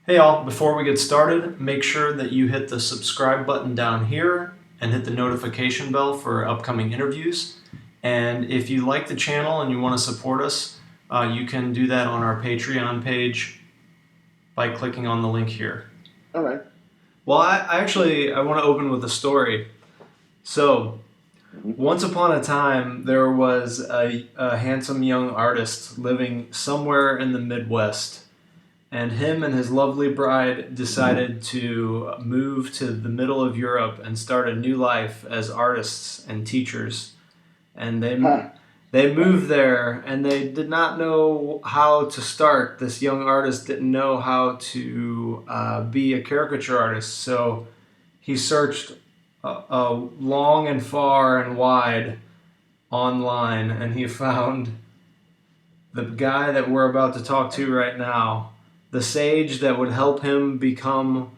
Hey all, before we get started, make sure that you hit the subscribe button down here and hit the notification bell for upcoming interviews. And if you like the channel and you want to support us, you can do that on our Patreon page by clicking on the link here. All right. Well, I want to open with a story. So, Mm-hmm. once upon a time, there was a handsome young artist living somewhere in the Midwest. And him and his lovely bride decided to move to the middle of Europe and start a new life as artists and teachers. And Ha. they moved there and they did not know how to start. This young artist didn't know how to be a caricature artist. So he searched long and far and wide online and he found the guy that we're about to talk to right now, the sage that would help him become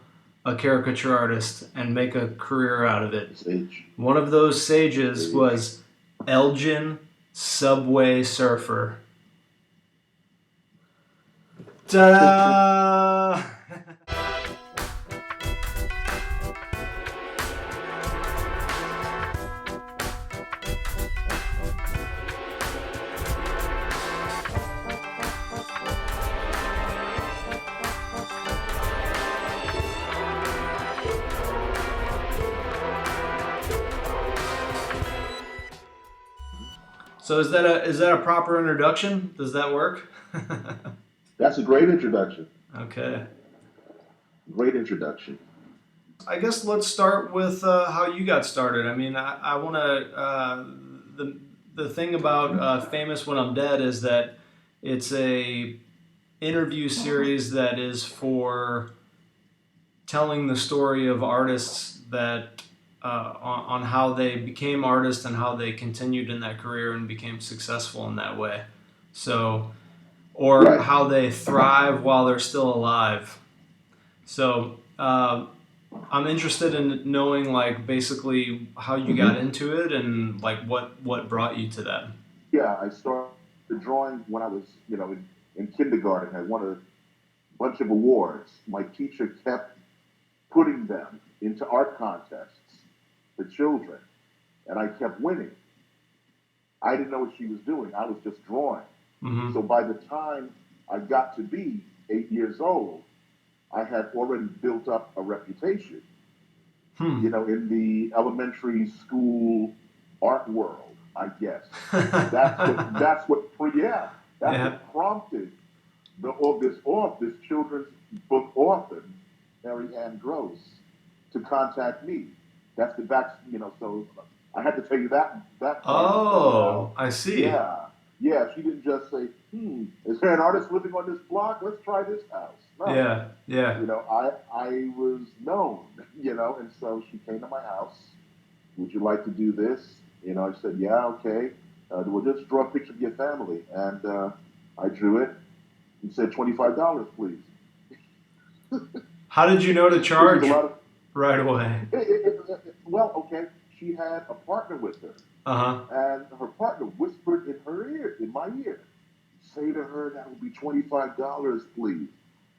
a caricature artist and make a career out of it. Sage. One of those sages was Elgin Subway Surfer. Ta-da! So is that a proper introduction? Does that work? That's a great introduction. Okay. Great introduction. I guess let's start with how you got started. I mean, I want to. The thing about Famous When I'm Dead is that it's a interview series that is for telling the story of artists that on how they became artists and how they continued in that career and became successful in that way. So, or Right. how they thrive while they're still alive. So. I'm interested in knowing, like, basically how you got Mm-hmm. into it and like what brought you to that. Yeah, I started drawing when I was, in kindergarten. I won a bunch of awards. My teacher kept putting them into art contests for children, and I kept winning. I didn't know what she was doing. I was just drawing. Mm-hmm. So by the time I got to be 8 years old, I had already built up a reputation, Hmm. in the elementary school art world, I guess. That's Yeah. what prompted this children's book author, Mary Ann Gross, to contact me. That's the back, so I had to tell you that part of the story. Oh, I see. Yeah, yeah. She didn't just say, is there an artist living on this block? Let's try this house. No, Yeah. Yeah. I was known, and so she came to my house. Would you like to do this? I said, yeah, okay. We'll just draw a picture of your family, and I drew it. He said $25, please. How did you know to Which is a charge lot of. right away? Well, okay. She had a partner with her, Uh huh. and her partner whispered in my ear, say to her that would be $25, please.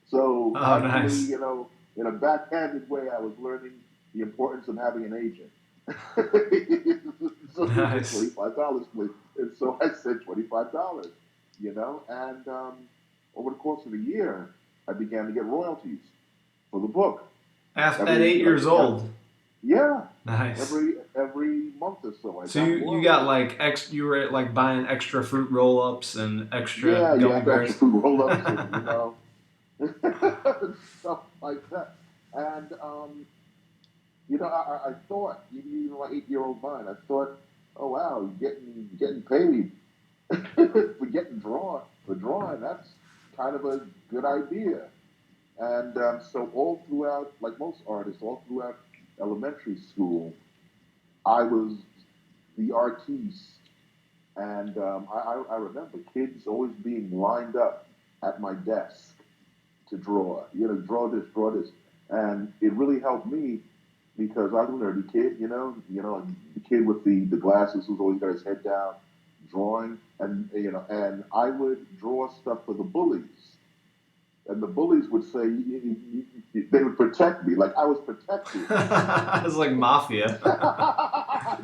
So Oh, actually, nice. in a backhanded way, I was learning the importance of having an agent. So he said Nice. $25, please. And so I said $25, and over the course of a year, I began to get royalties for the book. At Every, 8 years old. yeah, Nice. every month or so, I So got you got royalties. like you were like buying extra fruit roll ups and extra Yeah, gummy yeah, extra bears. food roll-ups and stuff like that. And I thought, even my 8-year-old mind, I thought, oh wow, getting paid for drawing. That's kind of a good idea. And so all throughout, like most artists, all throughout elementary school, I was the artiste. And I remember kids always being lined up at my desk to draw. Draw this, and it really helped me because I was a nerdy kid. The kid with the glasses who's always got his head down, drawing, and I would draw stuff for the bullies and the bullies would say they would protect me, like I was protected. It's like mafia,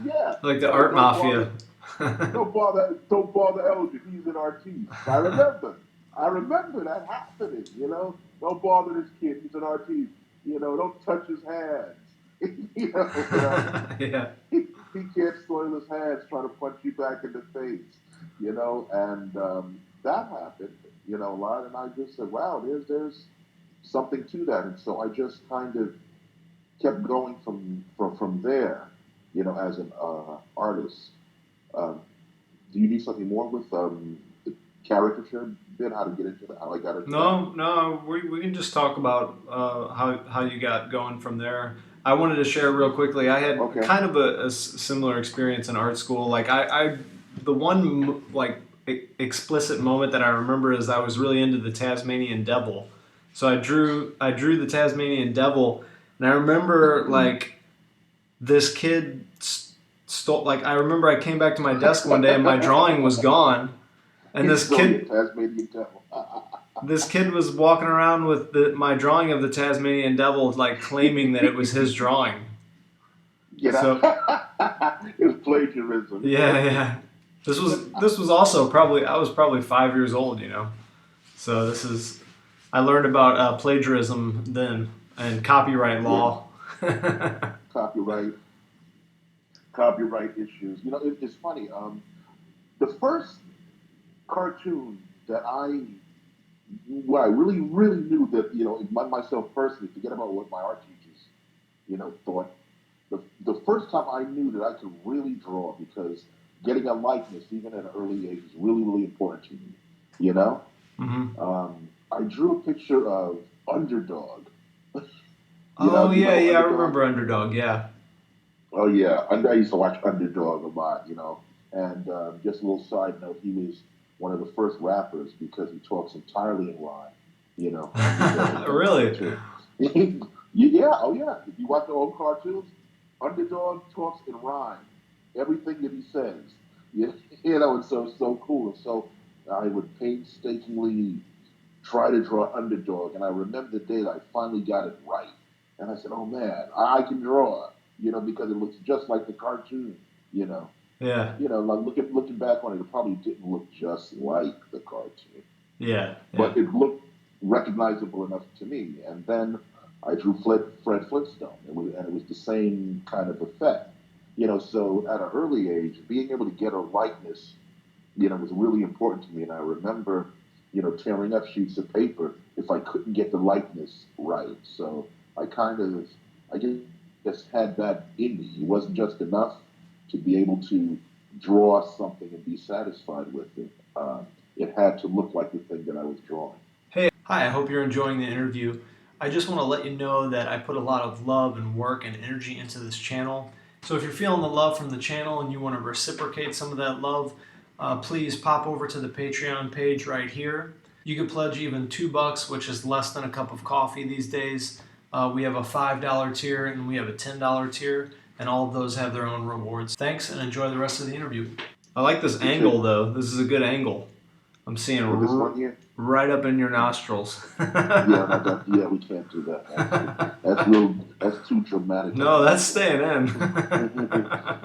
Yeah, like the hey, art mafia. don't bother Elgin. He's an artiste. I remember that happening. Don't bother this kid. He's an artiste. Don't touch his hands. Yeah. He can't soil his hands trying to punch you back in the face. And that happened. A lot, and I just said, wow, there's something to that, and so I just kind of kept going from there. As an artist. Um, do you need something more with the caricature bit? How to get into that? How I got into that? No, no, we can just talk about how you got going from there. I wanted to share real quickly. I had Okay. kind of a similar experience in art school. Like the one like explicit moment that I remember is I was really into the Tasmanian Devil. So I drew the Tasmanian Devil, and I remember like this kid stole. Like I remember I came back to my desk one day and my drawing was gone, and He this stole your kid Tasmanian devil. this kid was walking around with my drawing of the Tasmanian Devil, like claiming that it was his drawing. Get out. So It's plagiarism. yeah, yeah. This was also probably I was probably 5 years old, you know. So this is I learned about plagiarism then and copyright Yeah. law. Copyright, copyright issues. It's funny. The first cartoon that what I really, really knew that, myself personally, forget about what my art teachers, thought. The first time I knew that I could really draw, because getting a likeness, even at an early age, is really, really important to me. You know? Hmm. I drew a picture of Underdog. Oh You yeah, know yeah. I Underdog? remember Underdog. Yeah. Oh, yeah. I used to watch Underdog a lot, And just a little side note, he was one of the first rappers because he talks entirely in rhyme, Underdog, that Really? cartoon. Yeah, oh yeah. If you watch the old cartoons, Underdog talks in rhyme. Everything that he says. You, it's so cool. And so I would painstakingly try to draw Underdog, and I remember the day that I finally got it right. And I said, "Oh man, I can draw," because it looks just like the cartoon, you know. Yeah. Like looking back on it, it probably didn't look just like the cartoon, Yeah. Yeah. but it looked recognizable enough to me. And then I drew Fred Flintstone, and it was the same kind of effect. So at an early age, being able to get a likeness, was really important to me. And I remember, tearing up sheets of paper if I couldn't get the likeness right. So I kind of, I just had that in me. It wasn't just enough to be able to draw something and be satisfied with it. It had to look like the thing that I was drawing. Hey, hi, I hope you're enjoying the interview. I just want to let you know that I put a lot of love and work and energy into this channel. So if you're feeling the love from the channel and you want to reciprocate some of that love, please pop over to the Patreon page right here. You can pledge even $2, which is less than a cup of coffee these days. We have a $5 tier and we have a $10 tier, and all of those have their own rewards. Thanks and enjoy the rest of the interview. I like this Appreciate. angle though. This is a good angle. I'm seeing With this one here, right up in your nostrils. yeah, yeah, we can't do that. That's too dramatic of No, an that's angle. staying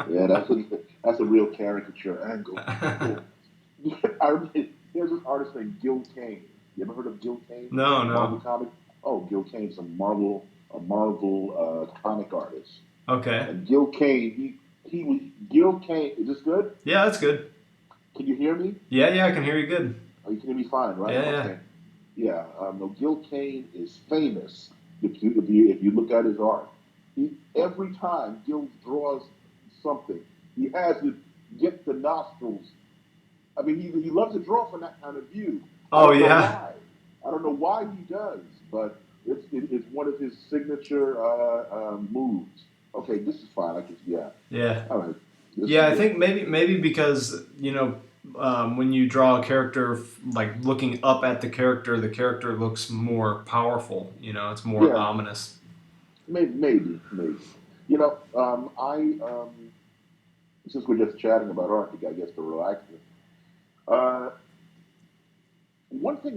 in. Yeah, that's a real caricature angle. I remember, there's this artist named Gil Kane. You ever heard of Gil Kane? No, Marvel no. comic. Oh, Gil Kane's a Marvel comic artist. Okay. And Gil Kane, he was Gil Kane. Is this good? Yeah, that's good. Can you hear me? Yeah, yeah, I can hear you good. Oh, you can hear me fine, right? Yeah, yeah. Okay. Yeah. No, Gil Kane is famous. If you look at his art, every time Gil draws something, he has to get the nostrils. I mean, he loves to draw from that kind of view. I Oh, don't know yeah. why. I don't know why he does, but it's one of his signature moves. Okay, this is fine. I can, yeah. Yeah. All right. This is Yeah, I good. think maybe because, when you draw a character, like looking up at the character looks more powerful. It's more Yeah, ominous. maybe. I since we're just chatting about art, I guess to relax it.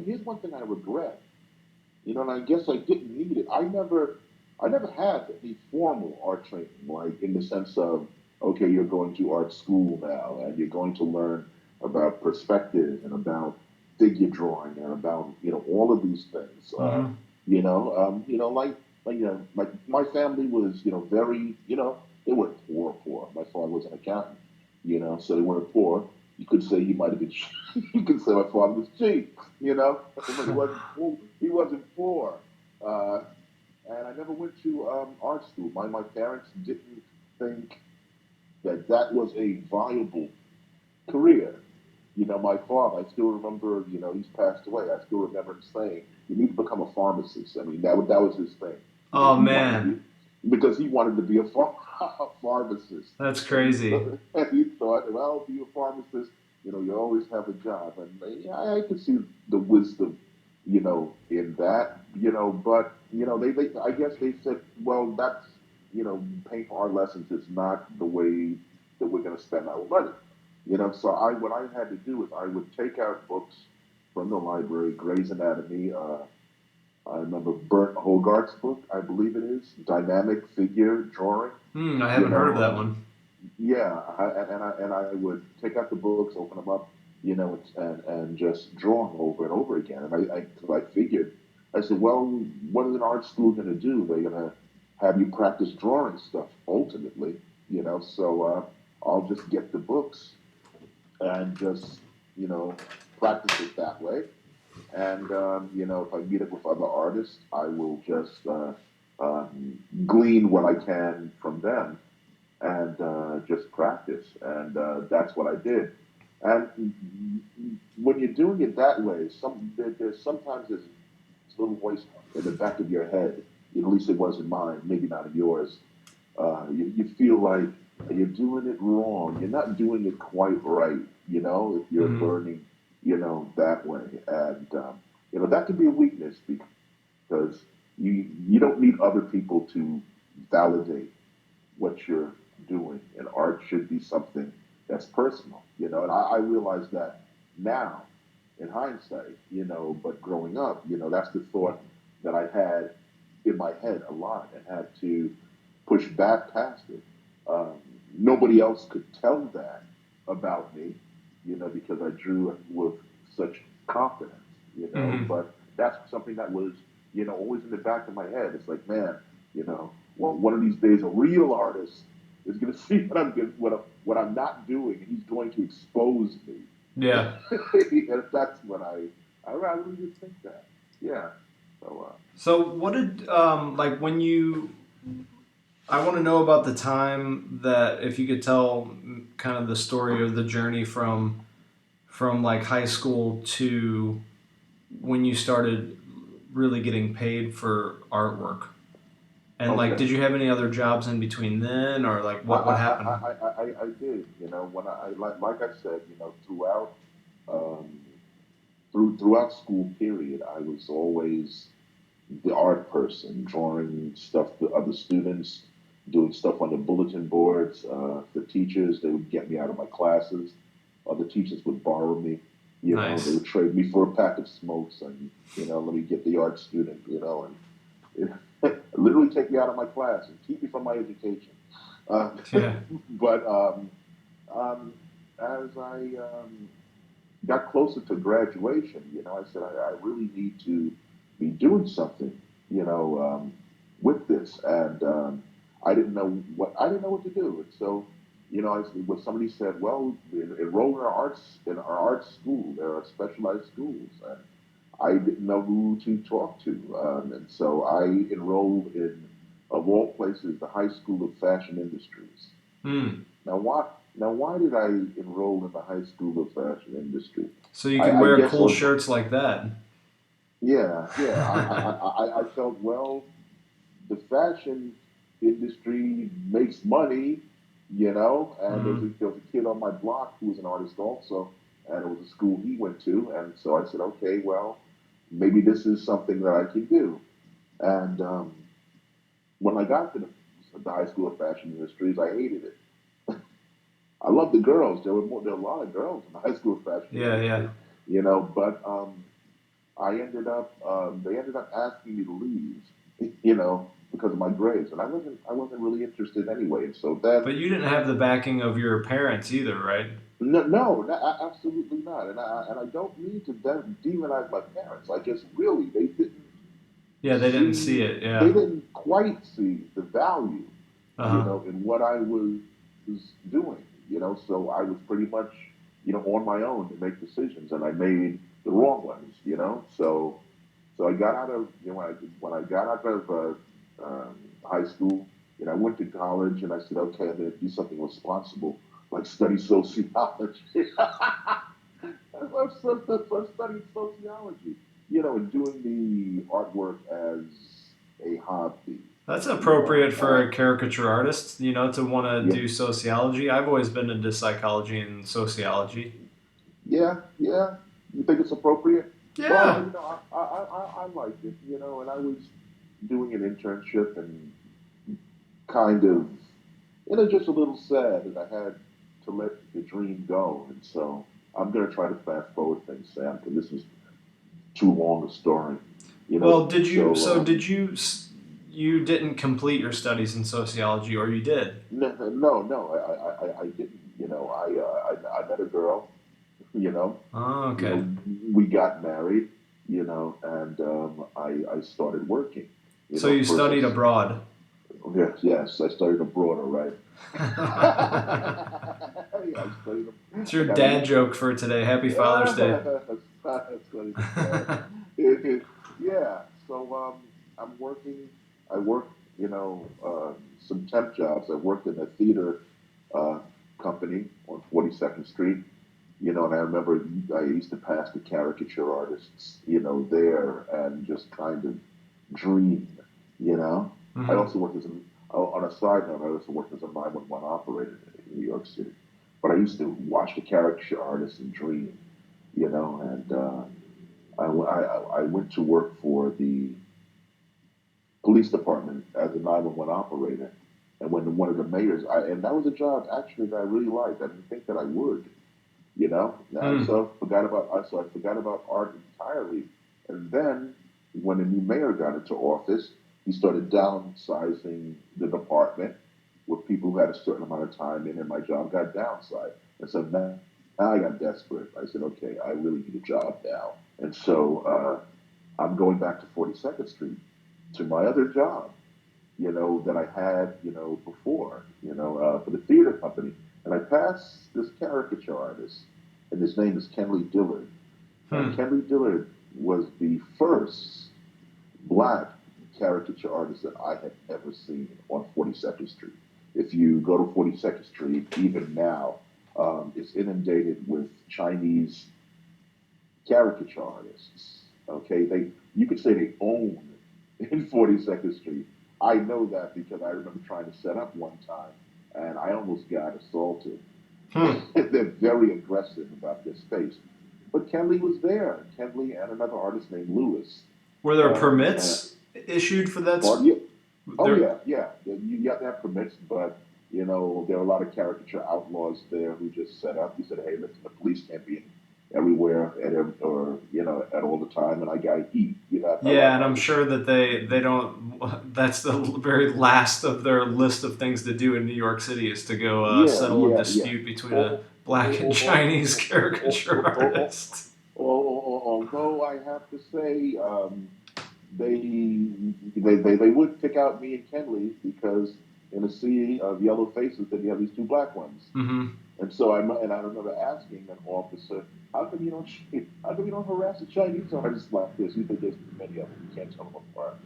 Here's one thing I regret. And I guess I didn't need it. I never had any formal art training, like in the sense of, okay, you're going to art school now, and you're going to learn about perspective and about figure drawing and about all of these things. Mm-hmm. Like my family was very they weren't poor. My father was an accountant, so they weren't poor. You could say he might have been. You could say my father was cheap, but he wasn't poor. He wasn't poor. Uh, and I never went to art school. My parents didn't think that that was a viable career. My father, I still remember, he's passed away. I still remember him saying, "You need to become a pharmacist." I mean, that was his thing because Oh he wanted to man, be because he wanted to be a a pharmacist, that's and crazy. he thought, well, be a pharmacist, you always have a job, and yeah, I can see the wisdom, in that, but they I guess they said, well, that's paying for our lessons is not the way that we're going to spend our money. So what I had to do is I would take out books from the library, Gray's Anatomy. I remember Bert Hogarth's book, I believe it is, Dynamic Figure Drawing. I You haven't heard of know, that one. yeah, and I would take out the books, open them up, and just draw them over and over again. And I figured, I said, well, what is an art school going to do? They're going to have you practice drawing stuff ultimately, So I'll just get the books and just practice it that way. And if I meet up with other artists, I will just glean what I can from them and just practice. And that's what I did. And when you're doing it that way, there's sometimes there's this little voice in the back of your head. At least it was in mine, maybe not in yours. You feel like you're doing it wrong. You're not doing it quite right. If you're Mm-hmm. learning, that way, and that can be a weakness because you don't need other people to validate what you're doing, and art should be something that's personal. And I realize that now in hindsight, but growing up, that's the thought that I had in my head a lot and had to push back past it. Um, Nobody else could tell that about me, because I drew with such confidence, Mm-hmm. but that's something that was, always in the back of my head. It's like, man, well, one of these days, a real artist is going to see what I'm not doing, and he's going to expose me. Yeah. And that's when I really did think that. Yeah. So So what did like when you? I want to know about the time that if you could tell kind of the story or the journey from like high school to when you started really getting paid for artwork. And like, okay. did you have any other jobs in between then, or like what happened? I did. When like I said, um, throughout school period, I was always the art person, drawing stuff to other students, doing stuff on the bulletin boards. The teachers, they would get me out of my classes. Other teachers would borrow me. They Nice. would trade me for a pack of smokes and, let me get the art student, and literally take me out of my class and keep me from my education. Uh, Yeah. but um, as I got closer to graduation, I said I really need to be doing something, with this, and I didn't know what to do, and so when somebody said, "Well, enroll in our art school, there are specialized schools," and I didn't know who to talk to, and so I enrolled in, of all places, the High School of Fashion Industries. Hmm. Why did I enroll in the High School of Fashion Industry? So you could I wear guess cool on shirts like that. yeah. I felt, well, the fashion industry makes money, and Hmm. there was a kid on my block who was an artist also, and it was a school he went to, and so I said, okay, well, maybe this is something that I can do. And when I got to the High School of Fashion Industries, I hated it. I loved the girls. There were a lot of girls in the High School of Fashion Yeah, Industry, yeah. but they ended up asking me to leave, you know, because of my grades, and I wasn't really interested anyway. And so then, But you didn't have the backing of your parents either, right? no, no, absolutely not. And I don't mean to demonize my parents. I just really Yeah, they didn't see it. they Yeah. didn't quite see the value, Uh huh. in what I was doing, so I was pretty much, on my own to make decisions, and I made the wrong ones, so I got out of, when I got out of high school, I went to college, and I said, okay, I'm going to do something responsible, like study sociology. I studied sociology, and doing the artwork as a hobby, That's appropriate for a caricature artist, to want to yeah, do sociology. I've always been into psychology and sociology. yeah, yeah. You think it's appropriate? Well, Yeah. I liked it, and I was doing an internship and kind of, just a little sad that I had to let the dream go. And so I'm going to try to fast forward things, Sam, because this is too long a story, Well, did you? So, So did you? You didn't complete your studies in sociology, or you did? no, no, no, I didn't. I met a girl, you know, Oh, you okay. know, we got married, and I started working. So you First studied abroad. yes, yes, I studied abroad, all right. Yeah, I studied. It's I your got a dad joke for today. Happy Father's Day. I studied abroad. Yeah, so I'm working. I work, some temp jobs. I worked in a theater uh, company on 42nd Street. And I remember I used to pass the caricature artists, there and just kind of dream, you know. I Hmm. also worked on a side note, I also worked as a 911 operator in New York City. But I used to watch the caricature artists and dream, and I went to work for the police department as a 911 operator. And when one of the mayors, and that was a job actually that I really liked. I didn't think that I would, and Hmm. so I forgot about art entirely. And then when the new mayor got into office, he started downsizing the department with people who had a certain amount of time in, and my job got downsized. And so now I got desperate. I said, okay, I really need a job now. And so I'm going back to 42nd Street to my other job, that I had, before, for the theater company. And I passed this caricature artist, and his name is Kenley Dillard. And Hmm. Kenley Dillard was the first black caricature artist that I had ever seen on 42nd Street. If you go to 42nd Street, even now, it's inundated with Chinese caricature artists. Okay, you could say they own in 42nd Street. I know that because I remember trying to set up one time and I almost got assaulted. Hmm. They're very aggressive about their space. But Kenley was there. Kenley and another artist named Lewis. Were there And permits issued for that? yeah, oh There. yeah, yeah. You have to have permits, but there are a lot of caricature outlaws there who just set up. He said, "Hey, listen, the police can't be everywhere or at all the time, and I got to eat. Yeah, and I I'm was sure that they don't. That's the very last of their list of things to do in New York City is to go yeah, settle a yeah, yeah. dispute between a Or, black and Chinese or, caricature artist. although I have to say, they would pick out me and Kenley because in a sea of yellow faces, then you have these two black ones. Hmm. And I remember asking an officer, how come you don't harass the Chinese artists like this? You think there's too many of them, you can't tell them apart.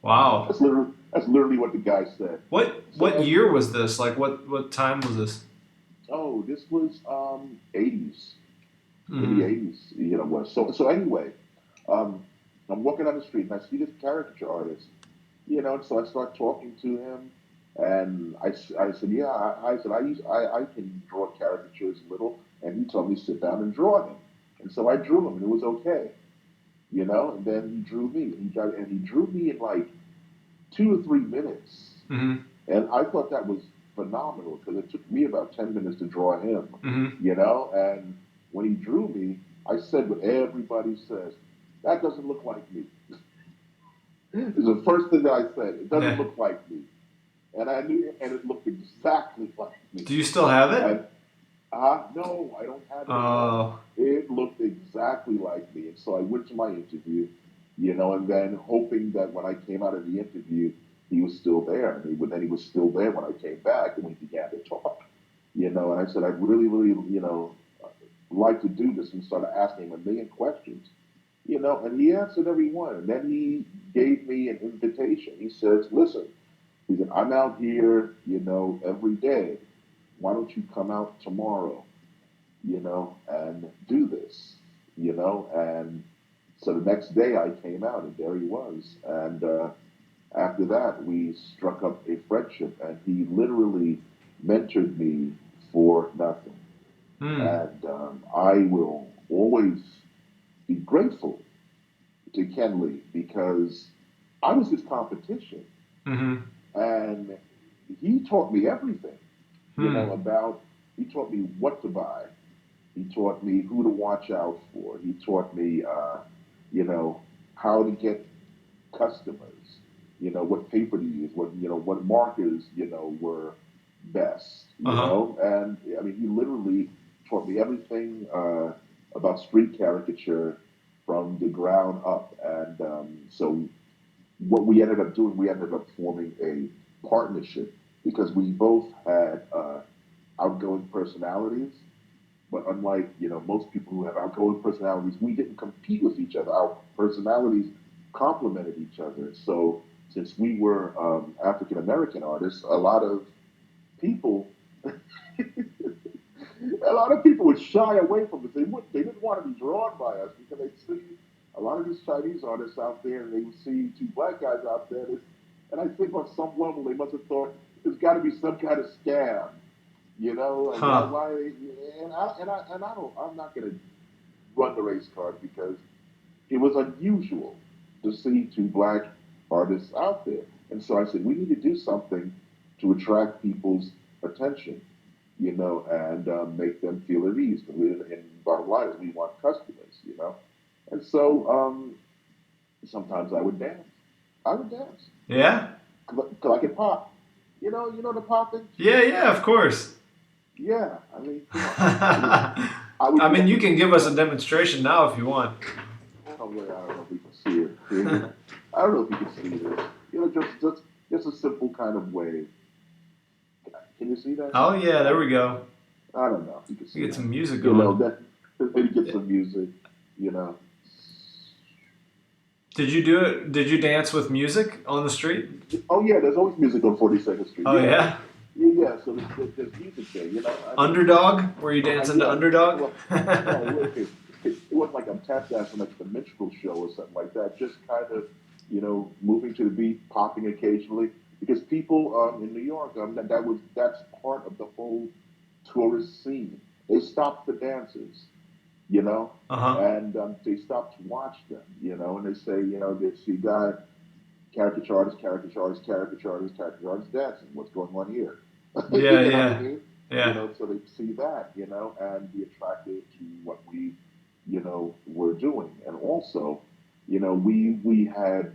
Wow. That's literally what the guy said. What So, year was this? Like what time was this? this was 80s, in the Hmm. 80s, was so anyway, um, I'm walking down the street and I see this caricature artist, and so I start talking to him, and I said, yeah, I said I can draw caricatures a little, and he told me sit down and draw them, and so I drew him, and it was okay, and then he drew me, and he drew me in like 2 or 3 minutes, Hmm. and I thought that was phenomenal because it took me about 10 minutes to draw him, Hmm. and when he drew me. I said what everybody says. That doesn't look like me. It's the first thing that I said. It doesn't Yeah. look like me. And I knew, and it looked exactly like me. Do you still have it? And no, I don't have it anymore. Oh. It looked exactly like me. And so I went to my interview, and then hoping that when I came out of the interview, he was still there. And then he was still there when I came back and we began to talk. And I said, I'd really, really, like to do this, and started asking him a million questions. And he answered every one. And then he gave me an invitation. He says, listen, he said, I'm out here, every day. Why don't you come out tomorrow, and do this, And so the next day I came out, and there he was. And after that, we struck up a friendship, and he literally mentored me for nothing. Hmm. And I will always be grateful to Ken Lee because I was his competition. Mm-hmm. And he taught me everything, Hmm. he taught me what to buy. He taught me who to watch out for. He taught me, you know, how to get customers, what paper to use, what markers, were best, Uh-huh. and I mean, he literally taught me everything about street caricature from the ground up. And so what we ended up doing, we ended up forming a partnership because we both had outgoing personalities. But unlike most people who have outgoing personalities, we didn't compete with each other. Our personalities complemented each other. So since we were African American artists, people, a lot of people would shy away from us. They didn't want to be drawn by us because they see a lot of these Chinese artists out there, and they would see two black guys out there. And I think on some level they must have thought there's got to be some kind of scam. Like why Huh. why and I don't I'm not gonna run the race card because it was unusual to see two black artists out there. And so I said, we need to do something to attract people's attention, and make them feel at ease. And bottom line is we want customers. And so sometimes I would dance. I would dance Yeah? because I could pop. The popping. Yeah, yeah, of course. Yeah, I mean, come on. I would I do mean, that you with can the give us a demonstration now if you want. somewhere. I don't know if we can see it here. I don't know if you can see this. Just a simple kind of wave. Can you see that? Oh, yeah, there we go. I don't know if you can We see get that. some music going. That maybe get some music. You know. Did you do it? Did you dance with music on the street? Oh yeah, there's always music on 42nd Street. Oh, Yeah, yeah? yeah. So there's music there. I mean, Underdog? Were you dancing to yeah. Underdog? Well, no, it wasn't like I'm tap dancing like the minstrel show or something like that. Just kind of, moving to the beat, popping occasionally. Because people in New York, that's part of the whole tourist scene. They stop for dancers, you know, Uh huh. and they stop to watch them, and they say, they see a guy, caricature artist, caricature artist, caricature artist, caricature artist dancing. What's going on here? Yeah, You know what I yeah, mean? yeah. So they see that, and be attracted to what we, were doing. And also, we had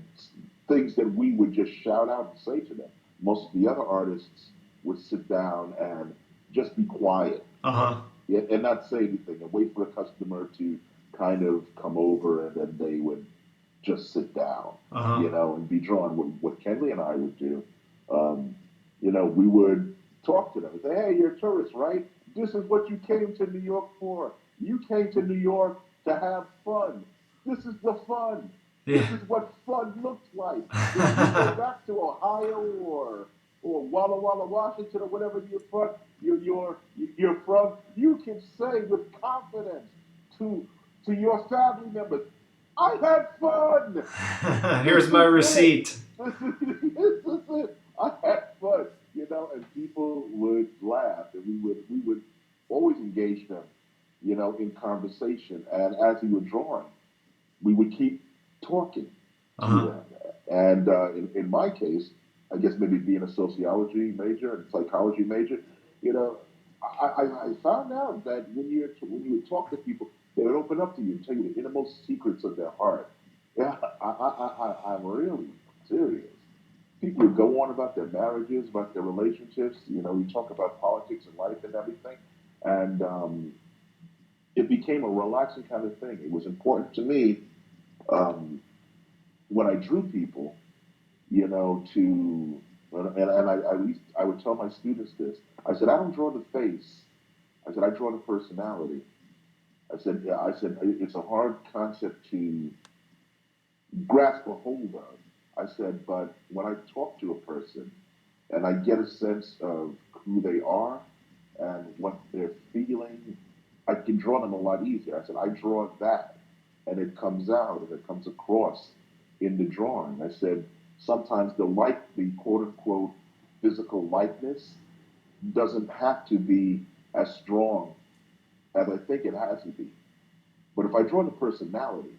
things that we would just shout out and say to them. Most of the other artists would sit down and just be quiet, Uh huh. and not say anything and wait for the customer to kind of come over, and then they would just sit down, Uh huh. and be drawn. What Kenley and I would do, we would talk to them and say, hey, you're a tourist, right? This is what you came to New York for. You came to New York to have fun. This is the fun. Yeah. This is what fun looks like. If you go back to Ohio or Walla Walla, Washington, or whatever you're from, you can say with confidence to your family members, I had fun. This Here's my is it. receipt. This is it. I had fun, and people would laugh, and we would always engage them, in conversation. And as he would drawing, we would keep talking Uh to huh. them. And in my case, I guess maybe being a sociology major and psychology major, you know, I found out that when you would talk to people, They would open up to you and tell you the innermost secrets of their heart. Yeah, I'm really serious. People would go on about their marriages, about their relationships. You know, we talk about politics and life and everything. And it became a relaxing kind of thing. It was important to me um, when I drew people, you know, I would tell my students this. I said, I don't draw the face. I said, I draw the personality. I said, it's a hard concept to grasp a hold of. I said, but when I talk to a person and I get a sense of who they are and what they're feeling, I can draw them a lot easier. I said, I draw that and it comes out and it comes across in the drawing. I said, sometimes the quote unquote physical likeness doesn't have to be as strong as I think it has to be. But if I draw the personality,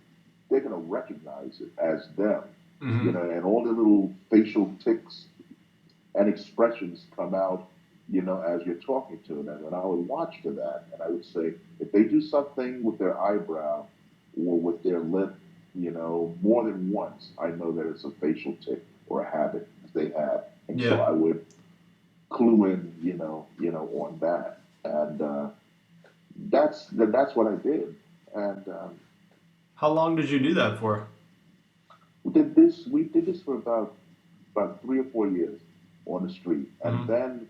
they're going to recognize it as them, you Mm-hmm. know, and all the little facial tics and expressions come out, you know, as you're talking to them. And I would watch for that, and I would say, if they do something with their eyebrow or with their lip, you know, more than once, I know that it's a facial tic or a habit that they have, and so Yeah. I would clue in, on that, and that's what I did, and How long did you do that for? we did this for about 3 or 4 years on the street, and Mm-hmm. then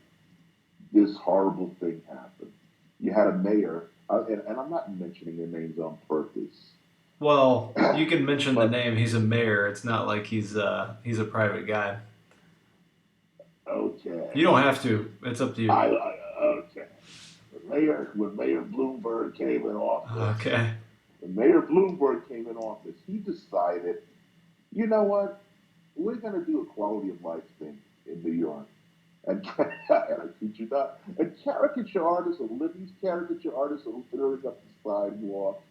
this horrible thing happened. You had a mayor, and I'm not mentioning their names on purpose, Well, you can mention the but name. He's a mayor. It's not like he's a private guy. You okay, don't have to. It's up to you. okay. When Mayor Bloomberg came in office, Okay. when Mayor Bloomberg came in office, he decided, you know what, we're going to do a quality of life thing in New York. And, and I kid you not, and these caricature artists are littering up the sidewalk,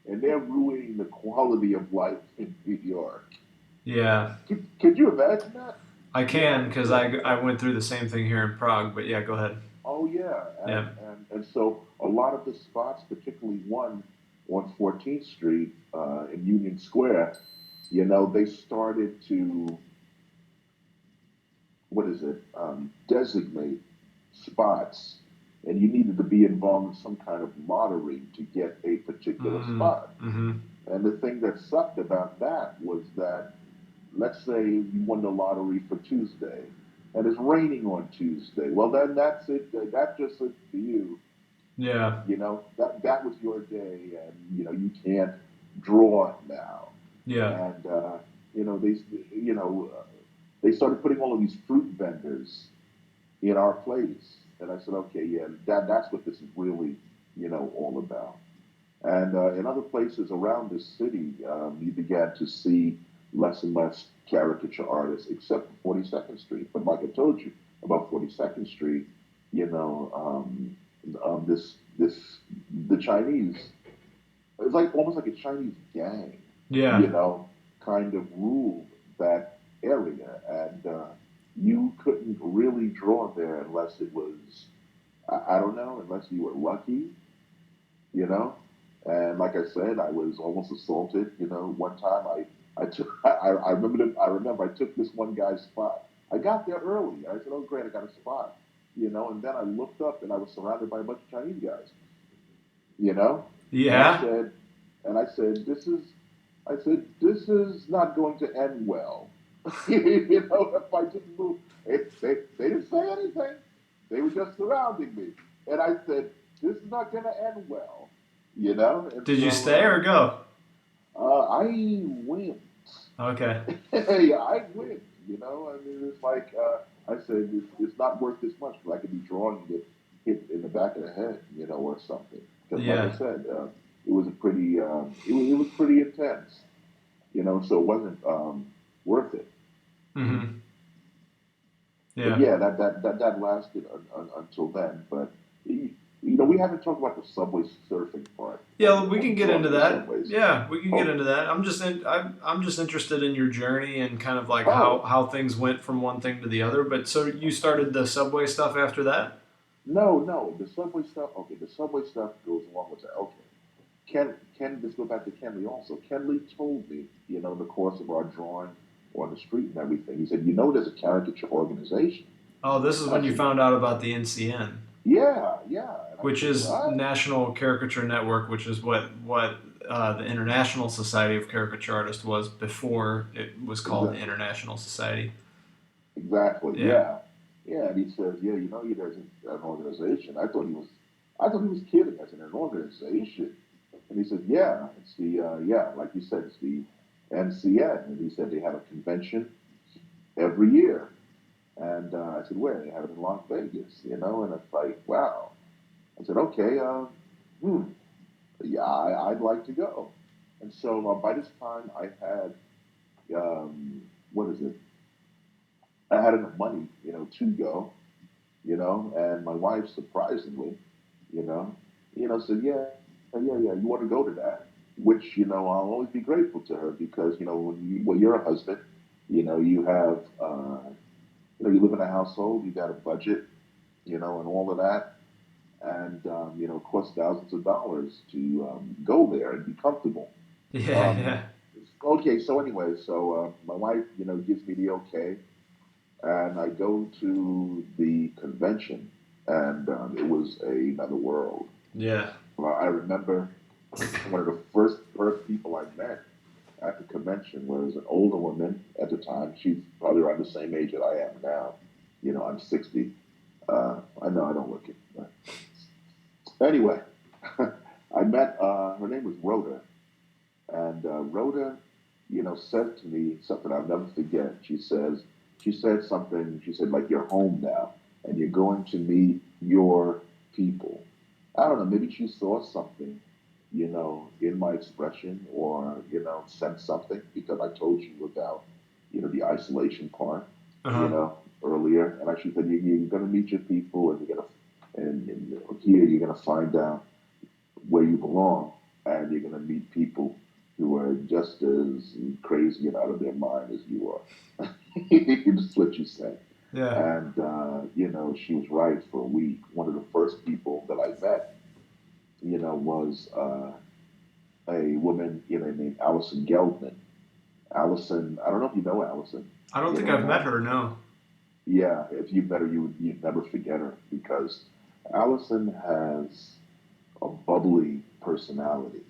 and they're ruining the quality of life in New York. Yeah, Could you imagine that? I You can know, because like, I went through the same thing here in Prague. But yeah, go ahead. oh yeah, Yeah. and so a lot of the spots, particularly one on 14th Street in Union Square, you know, they started to what is it, designate spots, and you needed to be involved in some kind of lottery to get a particular spot. Mm-hmm. And the thing that sucked about that was that, let's say you won the lottery for Tuesday, and it's raining on Tuesday. Well, then that's it. That's just it for you. Yeah. You know that was your day, and you can't draw now. Yeah. And you know they, you know, they started putting all of these fruit vendors in our place. And I said, okay, yeah, that's what this is really, all about. And in other places around the city, you began to see less and less caricature artists, except for 42nd Street. But like I told you about 42nd Street, you know, the Chinese, it's like almost like a Chinese gang, Yeah. you know, kind of ruled that area. And you couldn't really draw there unless it was, I don't know, unless you were lucky, you know. And like I said, I was almost assaulted. One time I took I remember I took this one guy's spot. I got there early. I said, "Oh, great, I got a spot," and then I looked up and I was surrounded by a bunch of Chinese guys, you know, and I Yeah. said, and I said, this is not going to end well. If I didn't move, they didn't say anything. They were just surrounding me. And I said, this is not going to end well, And Did you stay or so go? I went. Okay. Hey, I went. I mean, it's like I said, it's not worth this much because I could be drawing and get hit in the back of the head, or something. Because like I Yeah. said, it was a pretty, it was pretty intense, so it wasn't worth it. Mm-hmm. But Yeah. yeah, that lasted until then. But we haven't talked about the subway surfing part Yeah, we on can the get drawing into of the that. subways. Yeah, we can get Oh, into that. I'm just interested in your journey and kind of like oh, how things went from one thing to the other. But so you started the subway stuff after that? no, no, the subway stuff. Okay, the subway stuff goes along with that. Okay, Let's go back to Kenley also. Kenley told me, in the course of our drawing on the street and everything, he said, there's a caricature organization. Oh, this is I when you said, found out about the NCN, yeah, yeah. And I which said, is what? National Caricature Network, which is what the International Society of Caricature Artists was before it was called the Exactly. International Society. Exactly. Yeah. Yeah. Yeah. And he says, yeah, there's an organization. I thought he was kidding. I said, an organization. And he said, yeah, it's yeah, like you said, it's the NCN. And he said they have a convention every year. And I said, where? They have it in Las Vegas. And it's like, wow. I said, okay, hmm, yeah, I'd like to go. And so by this time, I had, what is it? I had enough money, to go, and my wife, surprisingly, you know, said, yeah, yeah, yeah, you want to go to that? Which, I'll always be grateful to her because, when you're a husband, you have, you live in a household, you got a budget, and all of that. And, it costs thousands of dollars to go there and be comfortable. Yeah, Um, yeah. okay, so anyway, my wife, gives me the okay, and I go to the convention, and it was another world. Yeah. Well, I remember one of the first people I met at the convention was an older woman at the time. She's probably around the same age that I am now. I'm 60. I know I don't look it. But anyway, I met, her name was Rhoda. And Rhoda, said to me something I'll never forget. She said something, she said, like, you're home now and you're going to meet your people. I don't know, maybe she saw something, in my expression or, sensed something because I told you about, the isolation part, Uh huh. earlier. And she said, you're going to meet your people and and here you're going to find out where you belong, and you're going to meet people who are just as crazy and out of their mind as you are. That's what you said. Yeah. And, she was right for a week. One of the first people that I met, was a woman, named Allison Geldman. Allison, I don't know if you know Allison, I don't think I've met her. No. yeah, if you met her, you'd never forget her because Allison has a bubbly personality,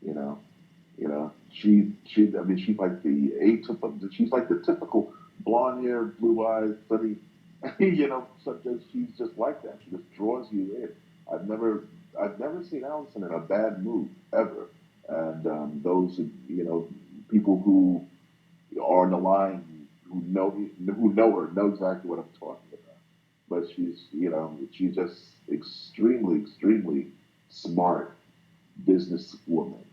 you know. I mean, she's like the atypical. She's like the typical blonde hair, blue eyes, sunny. Sometimes she's just like that. She just draws you in. I've never, I've never seen Allison in a bad mood ever. And those, people who are on the line who know her know exactly what I'm talking about. But she's just extremely, extremely smart businesswoman.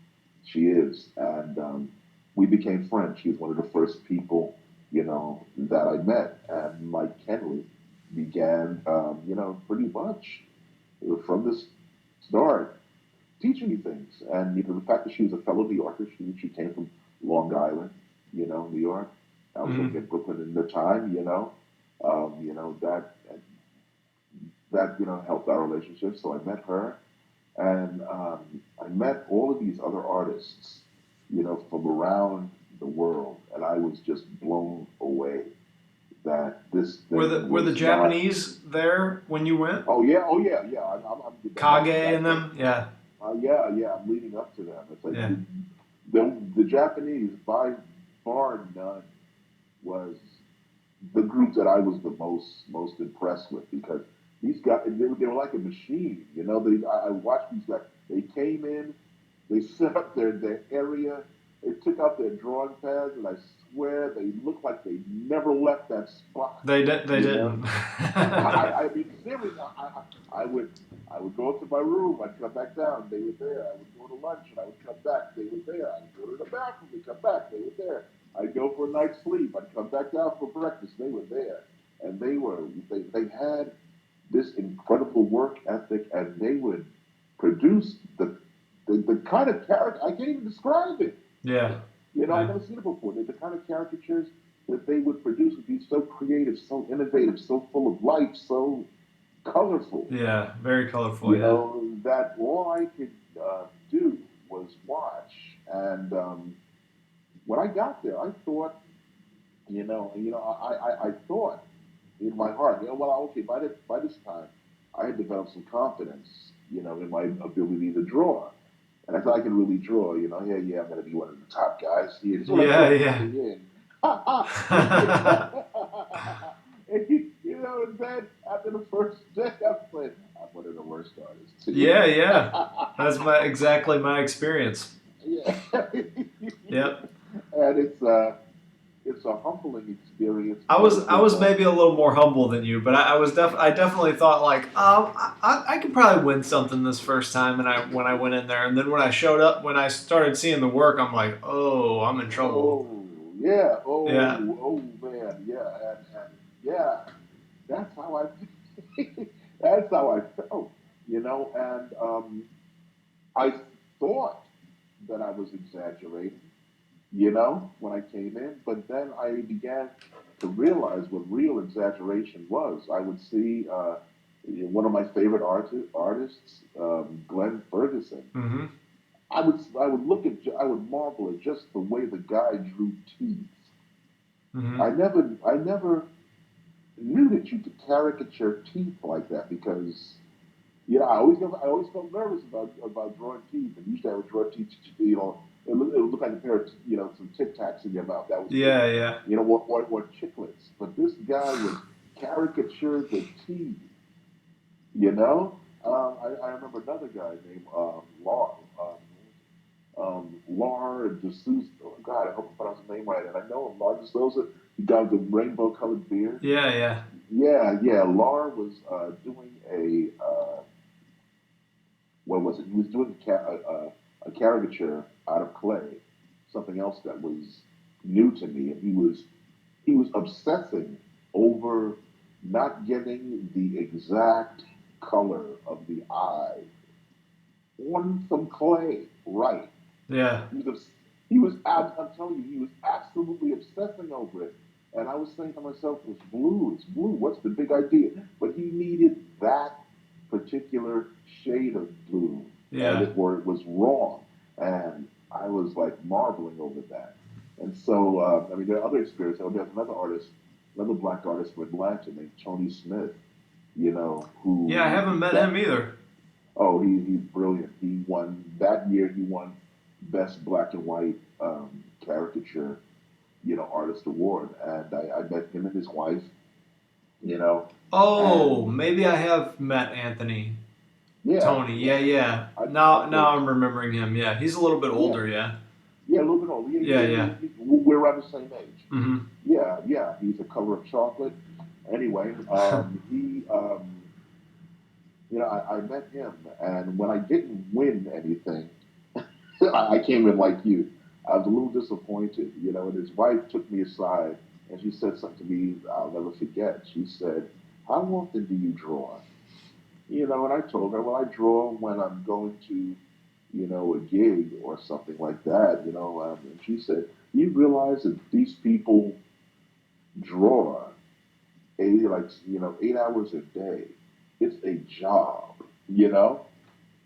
She is, and we became friends. She was one of the first people, that I met, and Mike Kenley began, pretty much from the start teaching me things. And the fact that she was a fellow New Yorker, she came from Long Island, New York. I was Hmm. living in Brooklyn in the time, that helped our relationship. So I met her, and I met all of these other artists, from around the world, and I was just blown away that this thing Were the was not. Japanese there when you went? Oh yeah, yeah. I'm Kage like and them? Yeah. yeah, yeah. I'm leading up to them. It's like Yeah. the Japanese, by far and none, was the group that I was the most impressed with because these guys they were like a machine. I watched these guys. They came in, they set up their area, they took out their drawing pads, and I swear they looked like they never left that spot. They You know, didn't. I mean, seriously, I would go up to my room, I'd come back down, they were there. I would go to lunch, and I would come back, they were there. I'd go to the bathroom, and come back, they were there. I'd go for a night's sleep, I'd come back down for breakfast, they were there, and they had this incredible work ethic, and they would produce the kind of character I can't even describe it. Yeah. I've Yeah. never seen it before. The kind of caricatures that they would produce would be so creative, so innovative, so full of life, so colorful. Yeah. Very colorful. Yeah. That all I could do was watch. And when I got there, I thought, I thought in my heart, well, okay, by this time, I had developed some confidence, in my ability to draw. And I thought I could really draw, yeah, I'm going to be one of the top guys here. This is what I Yeah, thought yeah. coming in. And then after the first day, I'm like, I'm one of the worst artists here. Yeah, yeah. That's exactly my experience. Yeah. Yep. And it's a humbling experience I because was I was maybe a little more humble than you, but I definitely thought like I could probably win something this first time, and I when I went in there, and then when I showed up, when I started seeing the work, I'm like, oh, I'm in trouble. oh yeah, Yeah. oh man, yeah, and yeah, that's how I that's how I felt, and I thought that I was exaggerating, when I came in, but then I began to realize what real exaggeration was. I would see one of my favorite artists, Glenn Ferguson. Mm-hmm. I would marvel at just the way the guy drew teeth. Mm-hmm. I never knew that you could caricature teeth like that because I always felt nervous about drawing teeth, and usually I would draw teeth. It would look like a pair of some Tic Tacs in your mouth. That was it. Yeah, yeah. What chiclets. But this guy would caricature the teeth. I remember another guy named Lar DeSouza. Oh, God, I hope I pronounced his name right. And I know him, Lar DeSouza. He got the rainbow colored beard. Yeah, yeah. Yeah, yeah. Lar was doing what was it? He was doing a caricature out of clay, something else that was new to me, and he was obsessing over not getting the exact color of the eye on some clay right. Yeah. He was, I'm telling you, he was absolutely obsessing over it. And I was saying to myself, it's blue. What's the big idea? But he needed that particular shade of blue, Yeah. or it was wrong. And I was like marveling over that. And so, there are other experiences. There's another artist, another black artist from Atlanta named Tony Smith, Yeah, I who haven't met that him either. Oh, he's brilliant. He won that year. He won best black and white caricature, artist award. And I met him and his wife, you know, Oh, and maybe I have met Anthony. yeah, Tony. Yeah, yeah. yeah. I Now thought, I'm remembering him. Yeah. He's a little bit yeah, older, yeah. yeah, a little bit older. Yeah, yeah. We're around the same age. Mm-hmm. Yeah, yeah. He's a color of chocolate. Anyway, I met him, and when I didn't win anything, I came in like you. I was a little disappointed, and his wife took me aside and she said something to me I'll never forget. She said, "How often do you draw?" And I told her, "Well, I draw when I'm going to, a gig or something like that, and she said, "You realize that these people draw 8 hours a day. It's a job, you know?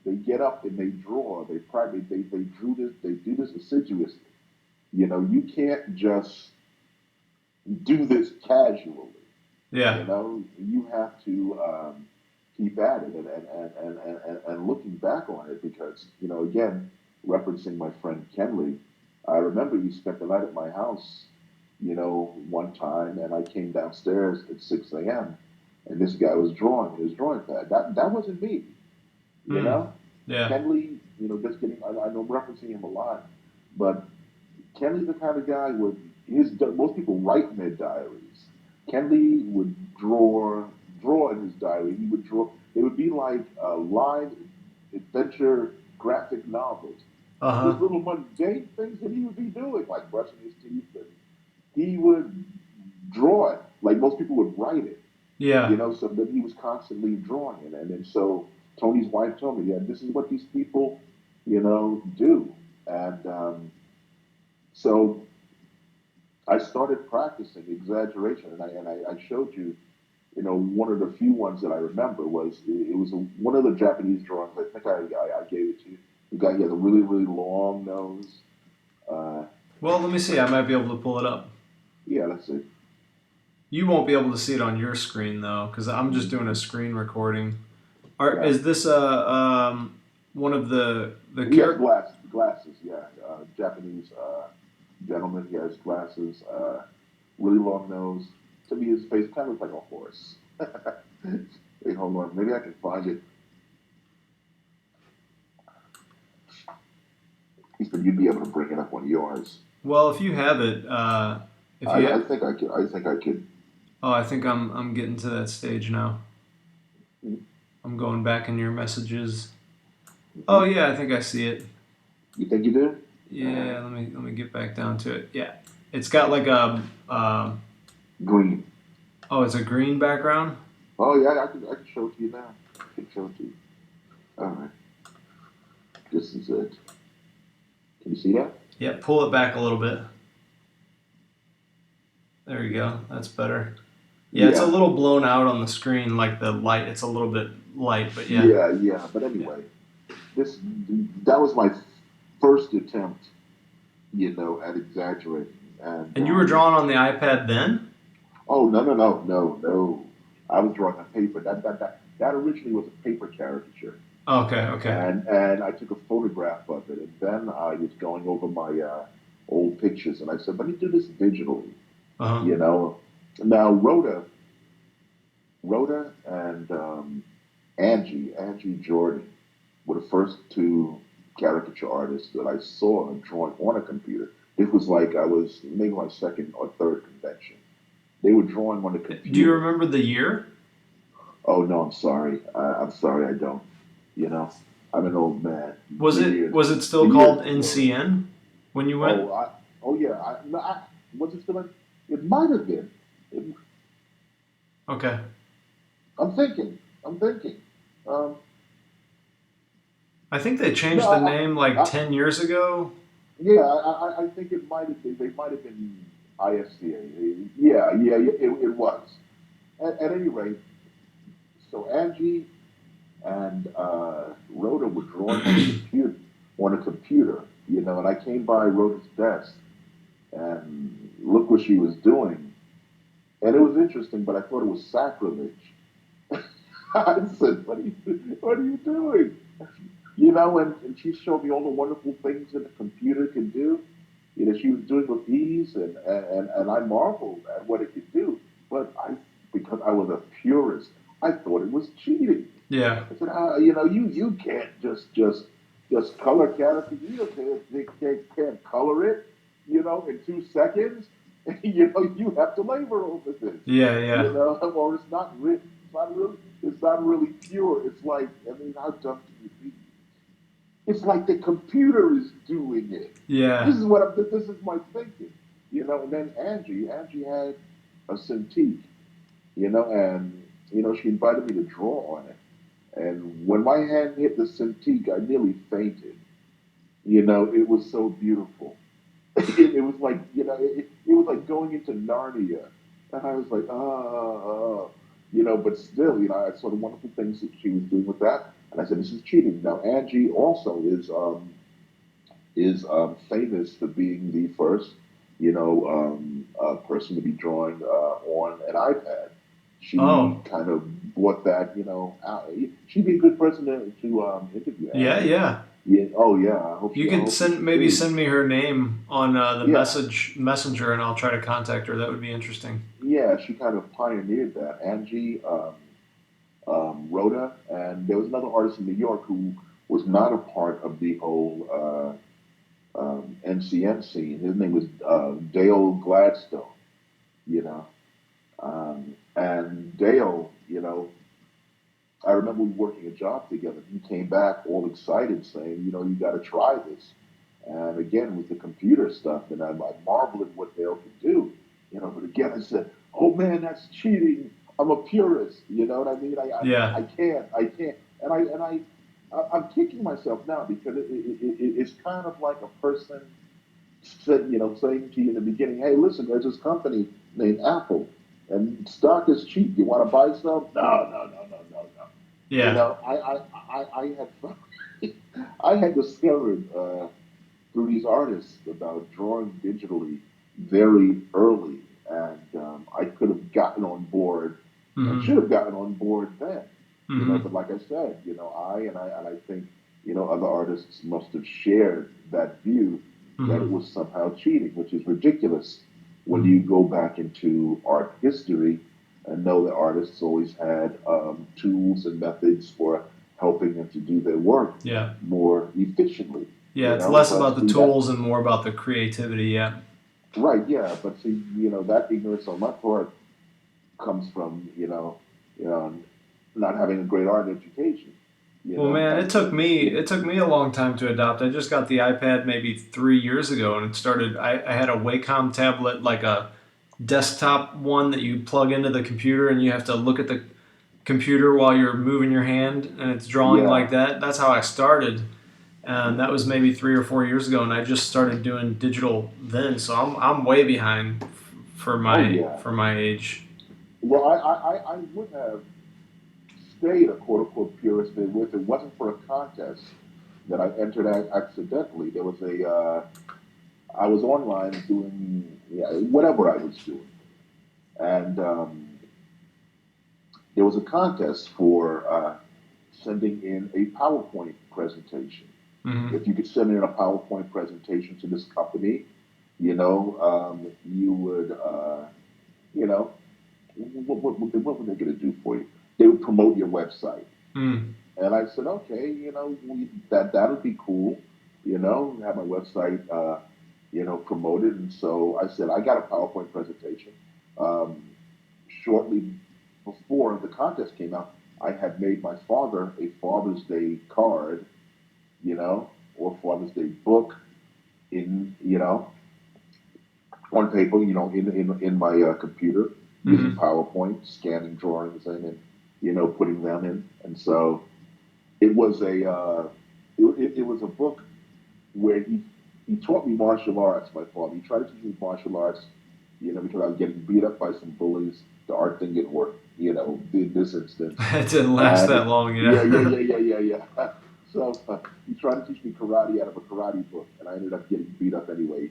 They get up and they draw. They practice. They drew this. They do this assiduously. You can't just do this casually. Yeah. You have to keep at it and looking back on it because again, referencing my friend Kenley, I remember he spent the night at my house, one time, and I came downstairs at 6 a.m. and this guy was drawing his drawing pad. That wasn't me, you Hmm. know. Yeah. Kenley, just getting. I know I'm referencing him a lot, but Kenley's the kind of guy with most people write in their diaries. Kenley would draw in his diary. He would draw. It would be like live adventure graphic novels. Uh huh. Just little mundane things that he would be doing, like brushing his teeth, and he would draw it. Like most people would write it, Yeah. so that he was constantly drawing it. And then so Tony's wife told me, yeah, this is what these people, do. And so I started practicing exaggeration, and I showed you, one of the few ones that I remember was it was one of the Japanese drawings. I think I gave it to you. He has a really, really long nose. Uh, Well, let me see. I might be able to pull it up. yeah, let's see. You won't be able to see it on your screen though, because I'm just doing a Mhm. screen recording. Yeah. Is this one of the He has character? glasses, yeah. Japanese gentleman. He has glasses, really long nose. To me, his face kind of looks like a horse. Wait, hold on. Maybe I can find it. He said you'd be able to bring it up on yours. Well, if you have it, if you I have, think I could. I think I could. oh, I think I'm getting to that stage now. I'm going back in your messages. Oh Mm-hmm. yeah, I think I see it. You think you do? Yeah, let me get back down to it. Yeah, it's got like a Green. oh, it's a green background. Oh yeah, I can show it to you now. I can show it to you. All right. This is it. Can you see that? Yeah, pull it back a little bit. There you go. That's better. Yeah, it's a Yeah. little blown out on the screen, like the light. It's a little bit light, but yeah, Yeah. But yeah. anyway, this that was my first attempt, at exaggerating. And And you were drawing on the iPad then? oh no. I was drawing on paper. That originally was a paper caricature, Okay, okay. and I took a photograph of it, and then I was going over my old pictures, and I said, let me do this digitally. Uh huh. You know, now Rhoda and Angie Jordan were the first two caricature artists that I saw drawing on a computer. It was like I was maybe my second or third convention. They were drawing on a Do you computer. remember the year? Oh no, I'm sorry. I'm sorry, I don't. You know, I'm an old man. Was The it years, was it the still years called blur. NCN when you went? Oh, oh yeah. No, was it still? It might have been. It, Okay. I'm thinking. I'm thinking. Um, I think they no, changed the name like 10 years ago. yeah, I think it might have been. They might have been ISCA. Yeah, it was. At any rate, so Angie and Rhoda were drawing on a computer, and I came by Rhoda's desk and look what she was doing, and it was interesting, but I thought it was sacrilege. I said, what are you doing? And she showed me all the wonderful things that a computer can do. She was doing with ease, and I marveled at what it could do. But because I was a purist, I thought it was cheating. Yeah. I said, you can't just color character. You can't color it, in 2 seconds. You have to labor over this, Yeah, yeah. or it's not really pure. It's like, I mean, how dumb can you be? It's like the computer is doing it. Yeah. This is my thinking, And then Angie had a Cintiq, and she invited me to draw on it. And when my hand hit the Cintiq, I nearly fainted. It was so beautiful. It was like, it was like going into Narnia. And I was like, but still, I saw the wonderful things that she was doing with that. And I said, this is cheating. Now, Angie also is famous for being the first, person to be drawing on an iPad. She Oh, kind of brought that, out. She'd be a good person to interview, yeah, Angie. yeah. Yeah. Oh, yeah. I hope You she. I could hope you send maybe succeeds. send me her name on the Yeah. messenger, and I'll try to contact her. That would be interesting. Yeah. She kind of pioneered that. Angie, Rhoda, and there was another artist in New York who was not a part of the old NCN scene. His name was Dale Gladstone. You know, and Dale, I remember we were working a job together. He came back all excited, saying, you got to try this. And again, with the computer stuff, and I marveled at what Dale could do. But again, I said, "Oh man, that's cheating. I'm a purist." You know what I mean? Yeah, I can't, I'm kicking myself now because it's kind of like a person saying to you in the beginning, "Hey, listen, there's this company named Apple, and stock is cheap. You want to buy some?" No. yeah. I had fun. I had discovered through these artists about drawing digitally very early, and I could have gotten on board and should Mm-hmm. have gotten on board then, Mm-hmm. But like I said, I think other artists must have shared that view that it Mm-hmm. was somehow cheating, which is ridiculous when Mm-hmm. you go back into art history and know that artists always had tools and methods for helping them to do their work Yeah. more efficiently, Yeah, it's less But about the see that, tools and more about the creativity. Yeah. right? Yeah, but see, that ignorance on my part comes from you know, not having a great art education, Well, man, as to it took me a long time to adopt. I just got the iPad maybe 3 years ago, and it started. I had a Wacom tablet, like a desktop one that you plug into the computer, and you have to look at the computer while you're moving your hand, and it's drawing yeah. like that. That's how I started, and that was maybe 3 or 4 years ago, and I just started doing digital then. So I'm way behind Oh yeah. for my age. Well, I would have stayed a quote unquote purist if it wasn't for a contest that I entered accidentally. There was a I was online doing whatever I was doing, and there was a contest for sending in a PowerPoint presentation. Mm-hmm. If you could send in a PowerPoint presentation to this company, you would, you know, what were they going to do for you? They would promote your website. Mm. And I said, okay, that would be cool, have my website, promoted. And so I said, I got a PowerPoint presentation. Um, Shortly before the contest came out, I had made my father a Father's Day card, or Father's Day book in, on paper, in my computer using Mm-hmm. PowerPoint, scanning drawings in and, putting them in. And so it was it was a book where he taught me martial arts. My father, he tried to teach me martial arts, because I was getting beat up by some bullies. The art thing didn't work, in this instance. It didn't last And that long. yeah, yeah, Yeah. yeah, yeah, yeah, yeah. So he tried to teach me karate out of a karate book, and I ended up getting beat up anyway.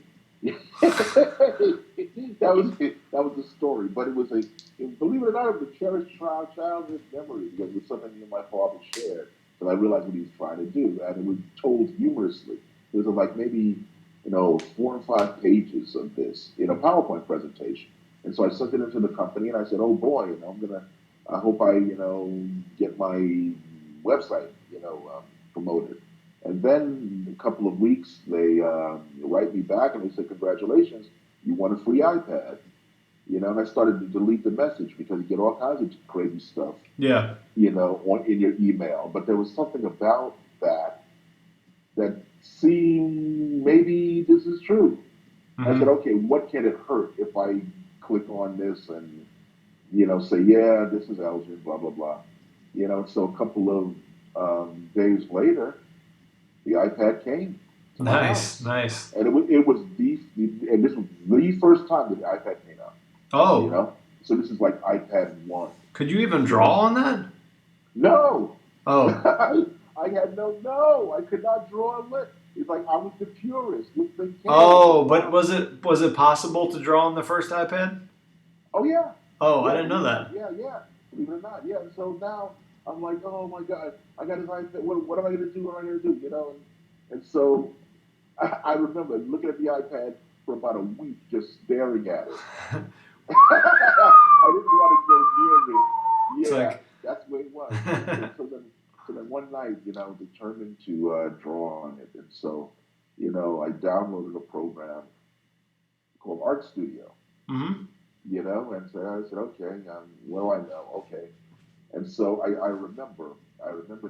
That was the story, but believe it or not, it was a cherished childhood memory because it was something me and my father shared. So I realized what he was trying to do, and it was told humorously. It was like maybe 4 or 5 pages of this in a PowerPoint presentation, and so I sent it into the company, and I said, "Oh boy, I hope I get my website promoted." And then a couple of weeks, they write me back and they say, "Congratulations, you won a free iPad." And I started to delete the message because you get all kinds of crazy stuff, Yeah. on in your email. But there was something about that seemed maybe this is true. I said, Mm-hmm. okay, what can it hurt if I click on this and say, yeah, this is Elgin, blah blah blah. So a couple of days later, the iPad came to my Nice. house, Nice. and and this was the first time that the iPad came out. You Oh, know, so this is like iPad one. could you even You know, draw on that? no, Oh. I had no, I could not draw a lick. It's like I was the purist. This thing came. I said, Oh, but wow. was it possible to draw on the first iPad? Oh yeah, Oh, I yeah. didn't know Believe it or not, that. yeah, yeah. Believe it or not, yeah. And so now I'm like, oh my god, I got this iPad. What am I going to do? What am I going to do? And so I remember looking at the iPad for about a week, just staring at it. I didn't want to go It's near it. Yeah, like that's what it was. And so then one night, determined to draw on it. And so, I downloaded a program called Art Studio. hmm And so I said, okay, what do I know? Okay. And so I remember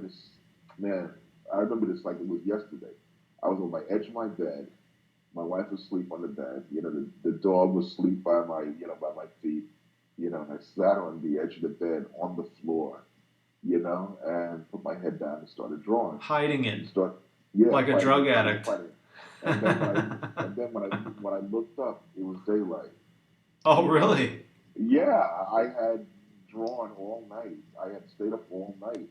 this, man, I remember this like it was yesterday. I was on my edge of my bed. My wife was asleep on the bed. The dog was asleep by my feet. And I sat on the edge of the bed on the floor, and put my head down and started drawing. hiding it And start, yeah, like a fighting drug it, addict. fighting it. And then when I looked up, it was daylight. Oh, You know, really? yeah, I had drawn all night. I had stayed up all night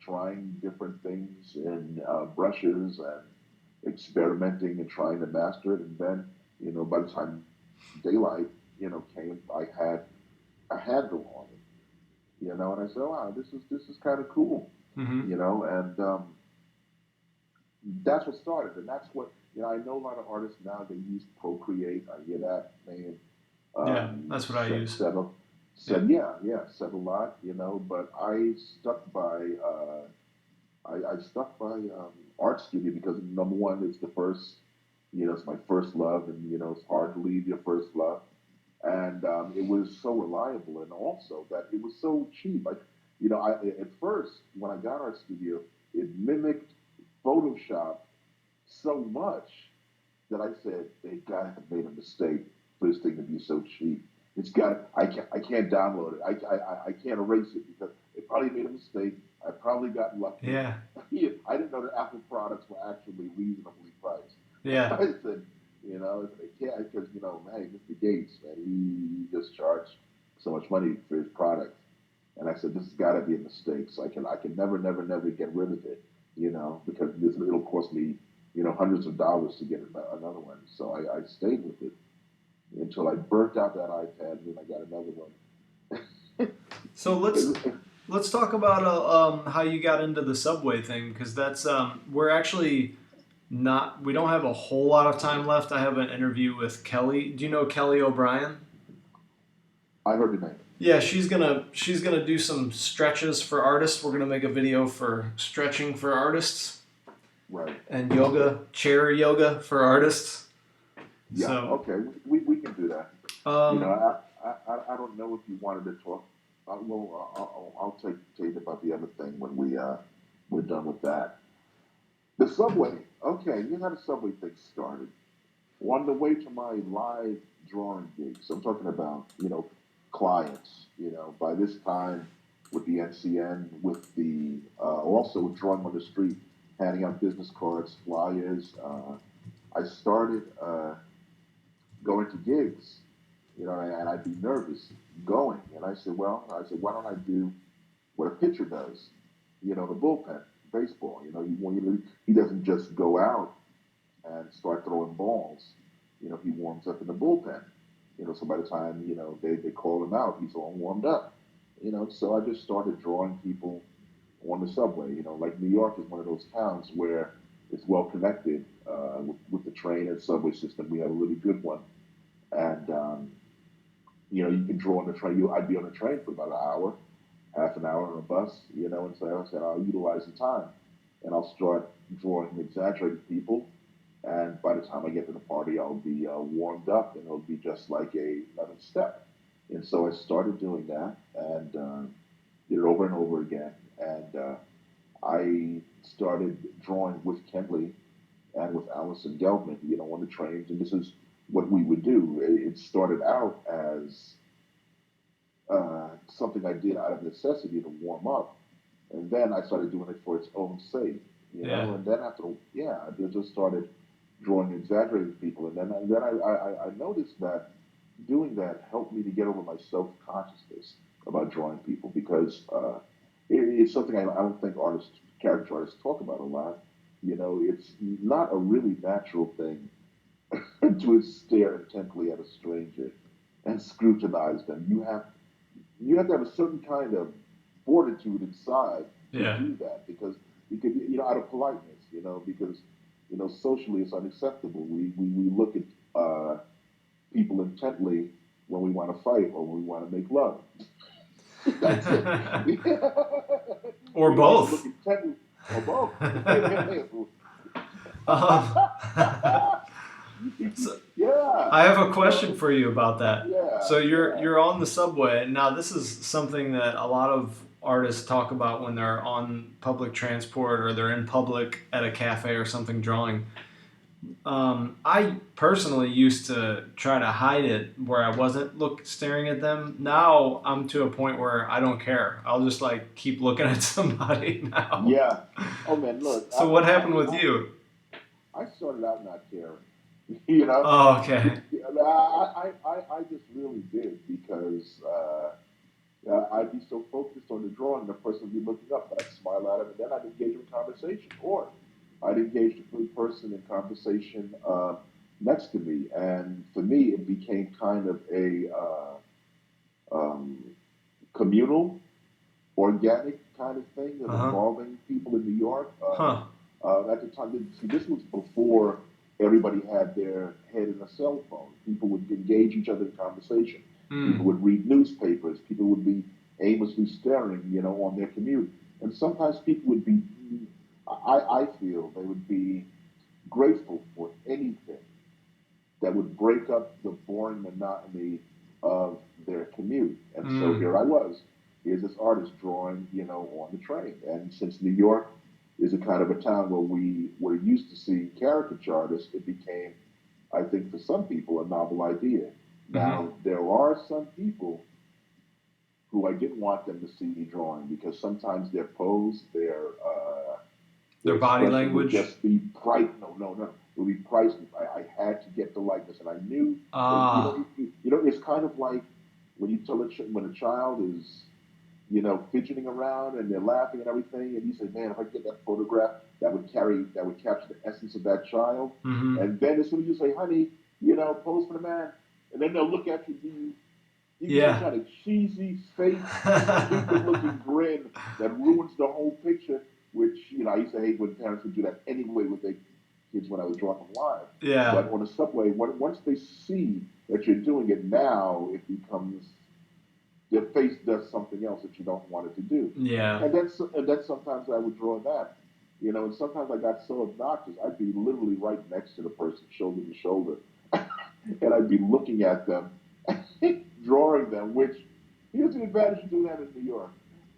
trying different things in brushes and experimenting and trying to master it. And then, by the time daylight, came, I had the on it, and I said, wow, this is kind of cool, Mm-hmm. and that's what started, and that's what I know. A lot of artists now, they use Procreate. I hear that name Yeah, that's what I said use. said Yeah. said yeah, said a lot, but I stuck by I stuck by art studio because number one, it's the first, it's my first love, and it's hard to leave your first love, and it was so reliable, and also that it was so cheap. Like, at first when I got art studio, it mimicked Photoshop so much that I said they gotta have made a mistake for this thing to be so cheap. It's got I can't download it. I can't erase it because they probably made a mistake. I probably got lucky. Yeah. I didn't know that Apple products were actually reasonably priced. Yeah. I said, they can't, because hey, Mr. Gates, man, he just charged so much money for his product, and I said this has got to be a mistake. So I can never get rid of it, because it'll cost me hundreds of dollars to get another one. So I stayed with it until I burnt out that iPad, and then I got another one. So let's talk about how you got into the subway thing, because that's we're actually not we don't have a whole lot of time left. I have an interview with Kelly. Do you know Kelly O'Brien? I heard the name. Yeah, she's gonna do some stretches for artists. We're gonna make a video for stretching for artists Right. and yoga, chair yoga for artists. Yeah. So, Okay. We can do that. um, I don't know if you wanted to talk. Well, I'll tell you about the other thing when we're done with that. The subway. Okay, you know how the subway thing started. On the way to my live drawing gigs, I'm talking about clients. By this time with the NCN, with the also drawing on the street, handing out business cards, flyers. I started going to gigs, and I'd be nervous going. And why don't I do what a pitcher does? The bullpen, baseball. He doesn't just go out and start throwing balls. He warms up in the bullpen. So by the time they call him out, he's all warmed up. So I just started drawing people on the subway. Like New York is one of those towns where it's well connected with the train and subway system. We have a really good one, and you can draw on the train. I'd be on the train for about an hour, half an hour on a bus, and so I said I'll utilize the time, and I'll start drawing exaggerated people, and by the time I get to the party, I'll be warmed up, and it'll be just like another step. And so I started doing that, and did it over and over again, and I started drawing with Kenley and with Allison Gelman, on the trains, and this is what we would do. It started out as something I did out of necessity to warm up, and then I started doing it for its own sake, yeah. And then after, yeah, I just started drawing exaggerated people, and then I noticed that doing that helped me to get over my self consciousness about drawing people because it's something I don't think character artists talk about a lot. It's not a really natural thing to stare intently at a stranger and scrutinize them. You have to have a certain kind of fortitude inside to Yeah. do that because out of politeness, because socially it's unacceptable. We look at people intently when we want to fight or when we want to make love. That's it. Or We look both. intently or both. Um, so Yeah, I have a question for you about that. yeah, So you're yeah. you're on the subway now. This is something that a lot of artists talk about when they're on public transport or they're in public at a cafe or something drawing. I personally used to try to hide it where I wasn't staring at them. Now I'm to a point where I don't care. I'll just like keep looking at somebody now. Yeah. Oh man, look, So what happened with you? I started out not caring. You know, Oh, okay. I just really did because I'd be so focused on the drawing, the person would be looking up, and I'd smile at him, and then I'd engage in conversation, or I'd engage the person in conversation next to me, and for me, it became kind of a um, communal, organic kind of thing of Uh-huh. involving people in New York. Huh. At the time, see, this was before everybody had their head in a cell phone. People would engage each other in conversation. People Mm. would read newspapers. People would be aimlessly staring, on their commute. And sometimes people would be, I feel, they would be grateful for anything that would break up the boring monotony of their commute. And so Mm. here I was. Here's this artist drawing, on the train. And since New York is a kind of a town where we were used to seeing caricature artists, it became, I think, for some people, a novel idea. Mm-hmm. Now, there are some people who I didn't want them to see me drawing because sometimes their pose, Their their body expression would language. just be price. No, no, no. It would be priceless. I had to get the likeness, and I knew that Ah. it's kind of like when you tell when a child is fidgeting around and they're laughing and everything, and you say, "Man, if I get that photograph, that would capture the essence of that child." Mm-hmm. And then as soon as you say, "Honey, pose for the man," and then they'll look at you, you get some Yeah. kind of cheesy, fake, stupid-looking grin that ruins the whole picture. Which I used to hate when parents would do that anyway with their kids when I was drawing them live. Yeah. But on the subway, once they see that you're doing it now, it becomes their face does something else that you don't want it to do. Yeah. And then sometimes I would draw that. And sometimes I got so obnoxious, I'd be literally right next to the person, shoulder to shoulder, and I'd be looking at them, drawing them. Which here's the advantage of doing that in New York.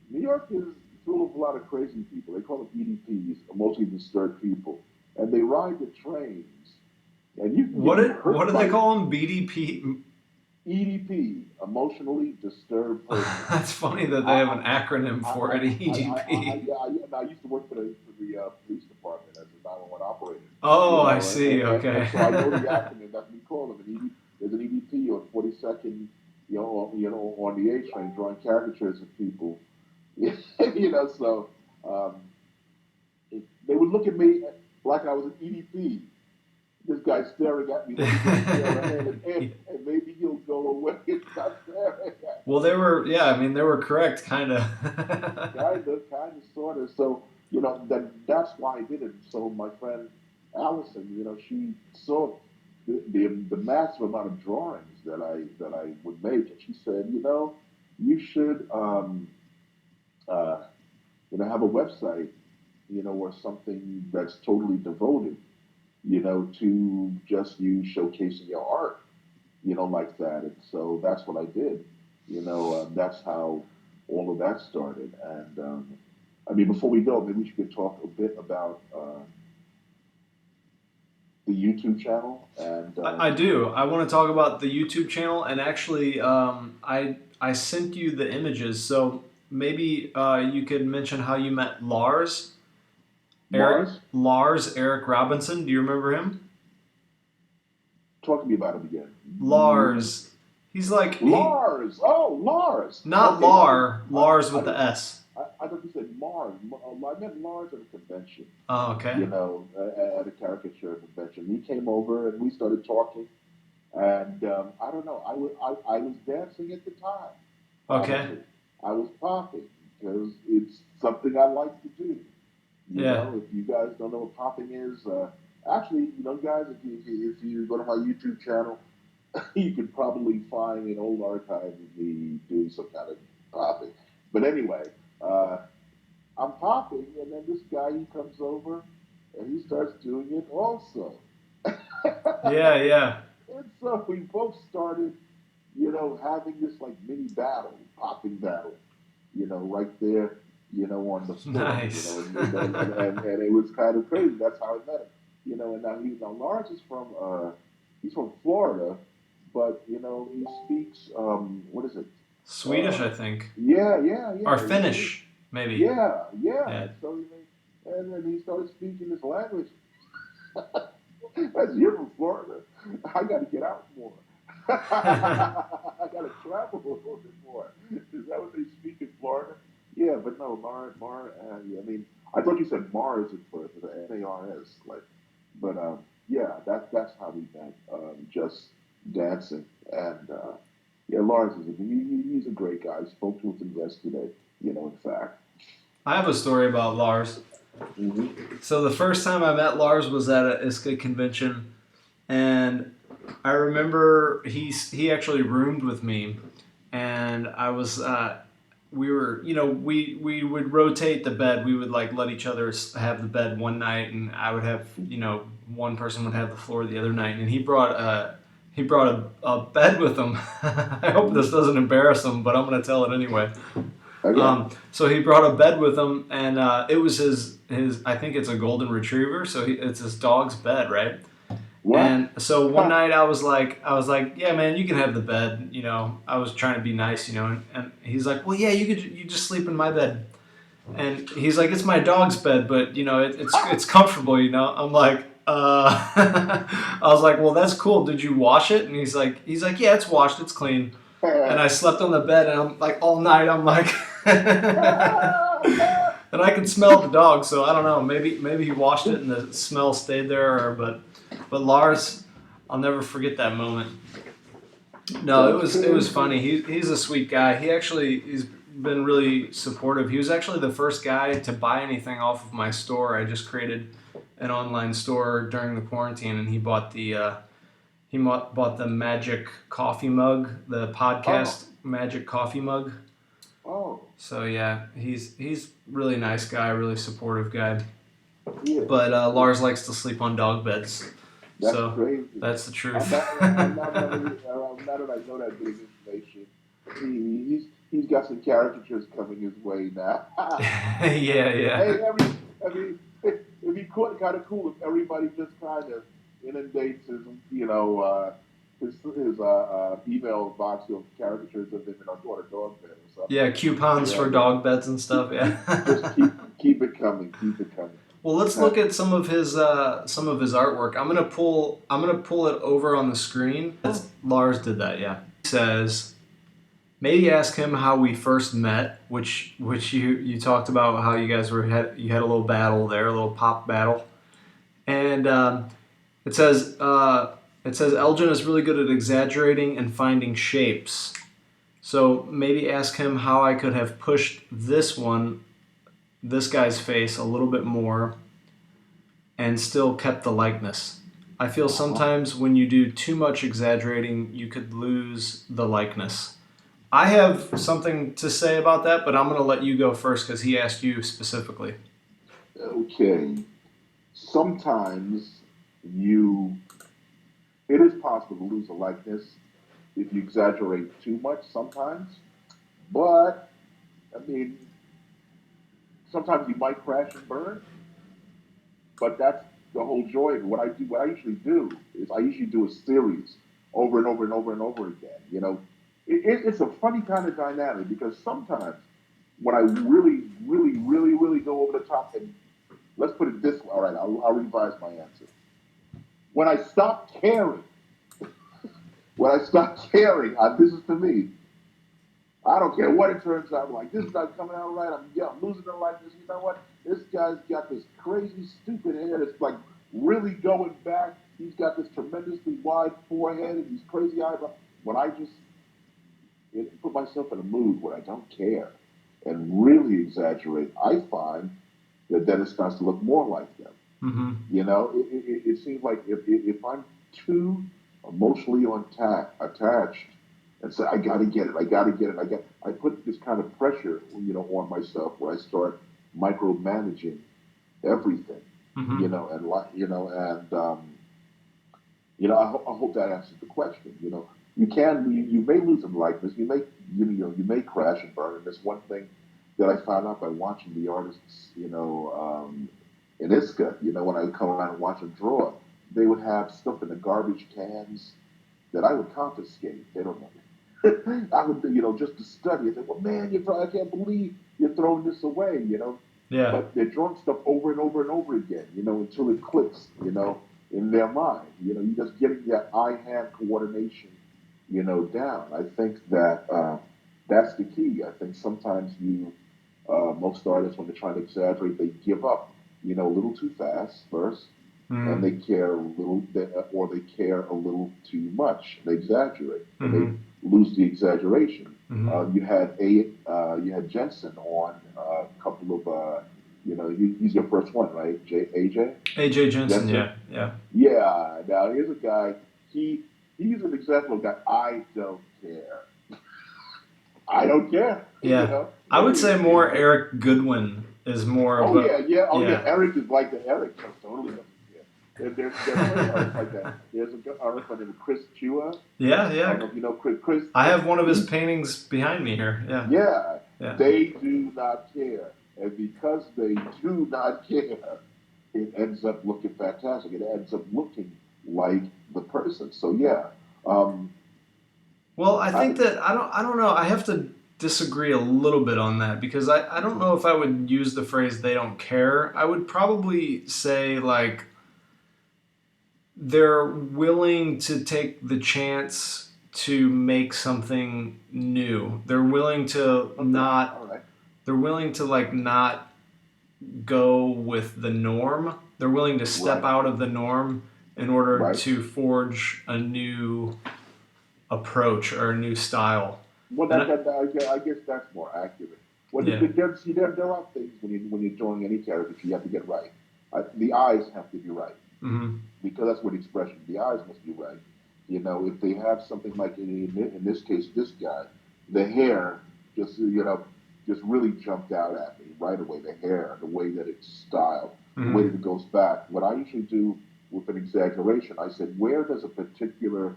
New York is full of a lot of crazy people. They call them EDPs, mostly disturbed people, and they ride the trains, and you can get What hurt do they by call them? BDP. EDP, emotionally disturbed person. That's funny that I, they have an I, acronym for it. yeah, EDP. I used to work for the police department as a 911 operator, Oh, I see. and Okay. so I know the acronym that we call them. There's an EDP on 42nd, on the A train drawing caricatures of people. So um, they would look at me like I was an EDP. This guy's staring at me. Let me go stare ahead, and maybe he'll go away and stop staring at Well, me. they were. Yeah, I mean, they were correct, kind of. Kind of, sort of. So that's why I did it. So my friend Allison, she saw the massive amount of drawings that I would make, and she said, you should uh, have a website, or something that's totally devoted, to just you showcasing your art, like that. And so that's what I did. That's how all of that started. And I mean, before we go, maybe we should talk a bit about the YouTube channel. And I do. I want to talk about the YouTube channel, and actually, I sent you the images, so maybe you could mention how you met Mars, Eric Robinson. Do you remember him? talk to me about him again. Lars. He's like he Lars. Oh, Lars. not Okay, Lars I with the don't. S. I thought you said Mars. I met Lars at a convention, Oh, okay. at a caricature convention. He came over and we started talking. And I don't know. I was dancing at the time. Okay. Honestly, I was popping because it's something I like to do. Yeah. If you guys don't know what popping is, actually, guys, if you go to my YouTube channel, you could probably find an old archive of me doing some kind of popping. But anyway, uh, I'm popping, and then this guy he comes over and he starts doing it also. Yeah, yeah. And so we both started, having this like mini battle, popping battle, right there, on the floor, Nice. and it was kind of crazy. That's how I met him, and now Lawrence is he's from Florida, but he speaks, what is it? Swedish, I think. Yeah, yeah, Or yeah. Finnish, maybe. Yeah, yeah. Yeah. So and then he started speaking this language. That's you're from Florida. I got to get out more. I got to travel a little bit more. Is that what they speak no, Mar. Yeah, I mean, I thought you said Mars at first, Mars, like, but yeah, that's how we met. Just dancing, and yeah, Lars is he's a great guy. I spoke to him yesterday. In fact. I have a story about Lars. Hmm. So the first time I met Lars was at a ISCA convention, and I remember he actually roomed with me, and I was we were we would rotate the bed. We would like let each other have the bed one night, and I would have one person would have the floor the other night, and he brought a bed with him. I hope this doesn't embarrass him, but I'm gonna tell it anyway. Okay. So he brought a bed with him, and it was his. I think it's a golden retriever, so it's his dog's bed, right? What? And so one night I was like, yeah, man, you can have the bed. I was trying to be nice, and he's like, well, yeah, you just sleep in my bed. And he's like, it's my dog's bed, but it's comfortable. I'm like, I was like, well, that's cool. Did you wash it? And he's like, yeah, it's washed, it's clean. And I slept on the bed, and I'm like, all night, I'm like, and I can smell the dog, so I don't know. Maybe he washed it, and the smell stayed there, but Lars, I'll never forget that moment. No, it That's was funny. crazy. He's a sweet guy. He's been really supportive. He was actually the first guy to buy anything off of my store. I just created an online store during the quarantine, and he bought the magic coffee mug, the Oh, podcast magic coffee mug. oh, So yeah, he's really nice guy, really supportive guy. yeah. But Lars likes to sleep on dog beds, That's so crazy. that's the truth. I'm not. Now that I know that bit of information, he's got some caricatures coming his way now. Yeah, yeah. Hey, I mean, it'd be kind of cool if everybody just kind of inundates his email box with caricatures of him in a dog bed or something. Yeah, coupons Yeah, for yeah. dog beds and stuff. Just Yeah. keep it coming, keep it coming. Well, let's look at some of his artwork. I'm gonna pull it over on the screen. Lars did that. Yeah. He says maybe ask him how we first met, which you talked about how you guys you had a little battle there, a little pop battle, and it says Elgin is really good at exaggerating and finding shapes. So maybe ask him how I could have pushed this guy's face a little bit more and still kept the likeness. I feel Uh-huh. sometimes when you do too much exaggerating, you could lose the likeness. I have something to say about that, but I'm going to let you go first because he asked you specifically. Okay. Sometimes you it is possible to lose a likeness if you exaggerate too much sometimes. But I mean, sometimes you might crash and burn, but that's the whole joy of it. What I usually do is I usually do a series over and over and over and over again. It's a funny kind of dynamic because sometimes when I really, really, really, really go over the top, and let's put it this way. All right, I'll revise my answer. When I stop caring, when I stop caring, this is for me. I don't care what it turns out like. This is not coming out right. I'm losing the likeness. You know what? This guy's got this crazy, stupid hair that's like really going back. He's got this tremendously wide forehead and these crazy eyebrows. When I just put myself in a mood where I don't care and really exaggerate, I find that then it starts to look more like them. Mm-hmm. It seems like if I'm too emotionally attached and say, I got to get it, I got to get it, I put this kind of pressure, on myself where I start micromanaging everything, Mm-hmm. and I hope that answers the question. You may lose some likeness, you may crash and burn. And there's one thing that I found out by watching the artists, in ISCA, when I would come around and watch them draw, they would have stuff in the garbage cans that I would confiscate. They don't know. I would, just to study. I said, well, man, I can't believe you're throwing this away, Yeah. But they're drawing stuff over and over and over again, until it clicks, in their mind. You're just getting that eye-hand coordination, down. I think that that's the key. I think sometimes Most artists, when they're trying to exaggerate, they give up, a little too fast first, and Mm-hmm. they care a little, or they care a little too much. They exaggerate, and they Mm-hmm. lose the exaggeration. Mm-hmm. You had Jensen on a couple of, he's your first one, right? AJ AJ Jensen, Jensen. yeah, yeah. Yeah. Now here's a guy. He he's an example of that. I don't care. I don't care. Yeah, I What would do say you more know? Eric Goodwin is more of Oh a yeah, yeah. Oh yeah. yeah, Eric is like the Eric. Just totally doesn't care. There are plenty of artists like that. There's an artist by the name of Chris Chua. yeah, I yeah. don't know if you know Chris. Chris. I have one of his He's paintings behind me here. Yeah, Yeah. yeah. They do not care, and because they do not care, it ends up looking fantastic. It ends up looking like the person. So yeah. Um, Well, I I, think that I don't know. I have to disagree a little bit on that because I don't know if I would use the phrase they don't care. I would probably say like they're willing to take the chance to make something new. okay. All right. They're willing to like not go with the norm. They're willing to step Right. out of the norm in order Right. to forge a new approach or a new style. Well, And I guess that's more accurate. Well, yeah. there are things when you're drawing any caricature you have to get right. The eyes have to be right Mm-hmm. because that's what expression. The eyes must be right. If they have something like in this case, this guy, the hair just just really jumped out at me right away. The hair, the way that it's styled, the way Mm-hmm. that it goes back. What I usually do with an exaggeration, I said, where does a particular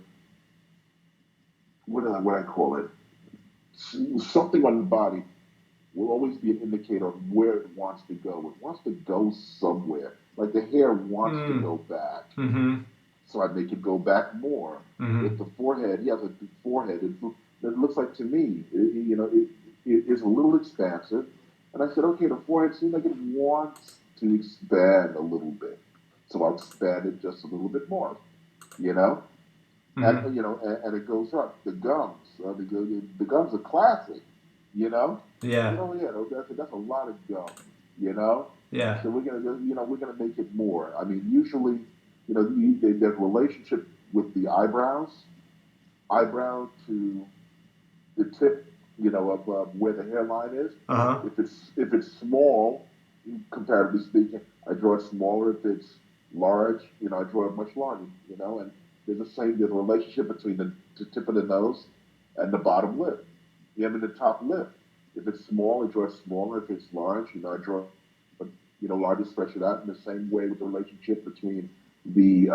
what I call it something on the body will always be an indicator of where it wants to go. It wants to go somewhere. Like the hair wants to Mm-hmm. go back. Mm-hmm. So I make it go back more. Mm-hmm. If the forehead, he has a big forehead, it looks like to me, it is a little expansive. And I said, okay, the forehead seems like it wants to expand a little bit. So I'll expand it just a little bit more, you know? Mm-hmm. And it goes up. The gums, the gums are classic, you know. Yeah. Yeah, that's a lot of gums, you know. Yeah. So we're gonna make it more. I mean, usually, there's a relationship with the eyebrow to the tip, of where the hairline is. Uh-huh. If it's small, comparatively speaking, I draw it smaller. If it's large, I draw it much larger. And there's a relationship between the tip of the nose and the bottom lip, even the top lip. If it's small, I draw it smaller. If it's large, I draw larger, stretch it out in the same way with the relationship between the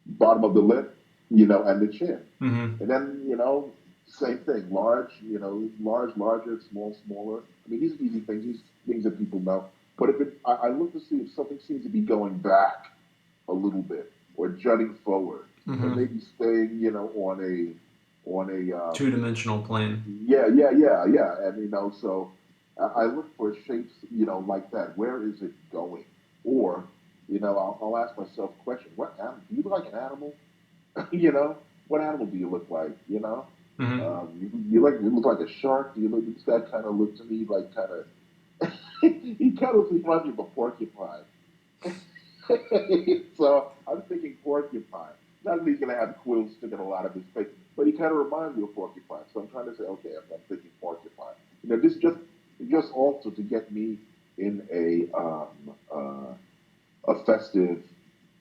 bottom of the lip, and the chin. Mm-hmm. And then, same thing, large, larger, small, smaller. I mean, these are easy things, these things that people know. But I look to see if something seems to be going back a little bit or jutting forward or Mm-hmm. maybe staying, on a, Two-dimensional plane. yeah, yeah, yeah, yeah. And, so I look for shapes, like that. Where is it going? Or, I'll ask myself a question. Do you look like an animal? you know, what animal do you look like? Mm-hmm. You look like a shark. Do you look? This guy kind of looked to me like kind of. He kind of reminds me of a porcupine. So I'm thinking porcupine. Not that he's gonna have quills sticking a lot of his face, but he kind of reminds me of porcupine. So I'm trying to say, okay, I'm thinking porcupine. This just also to get me in a festive,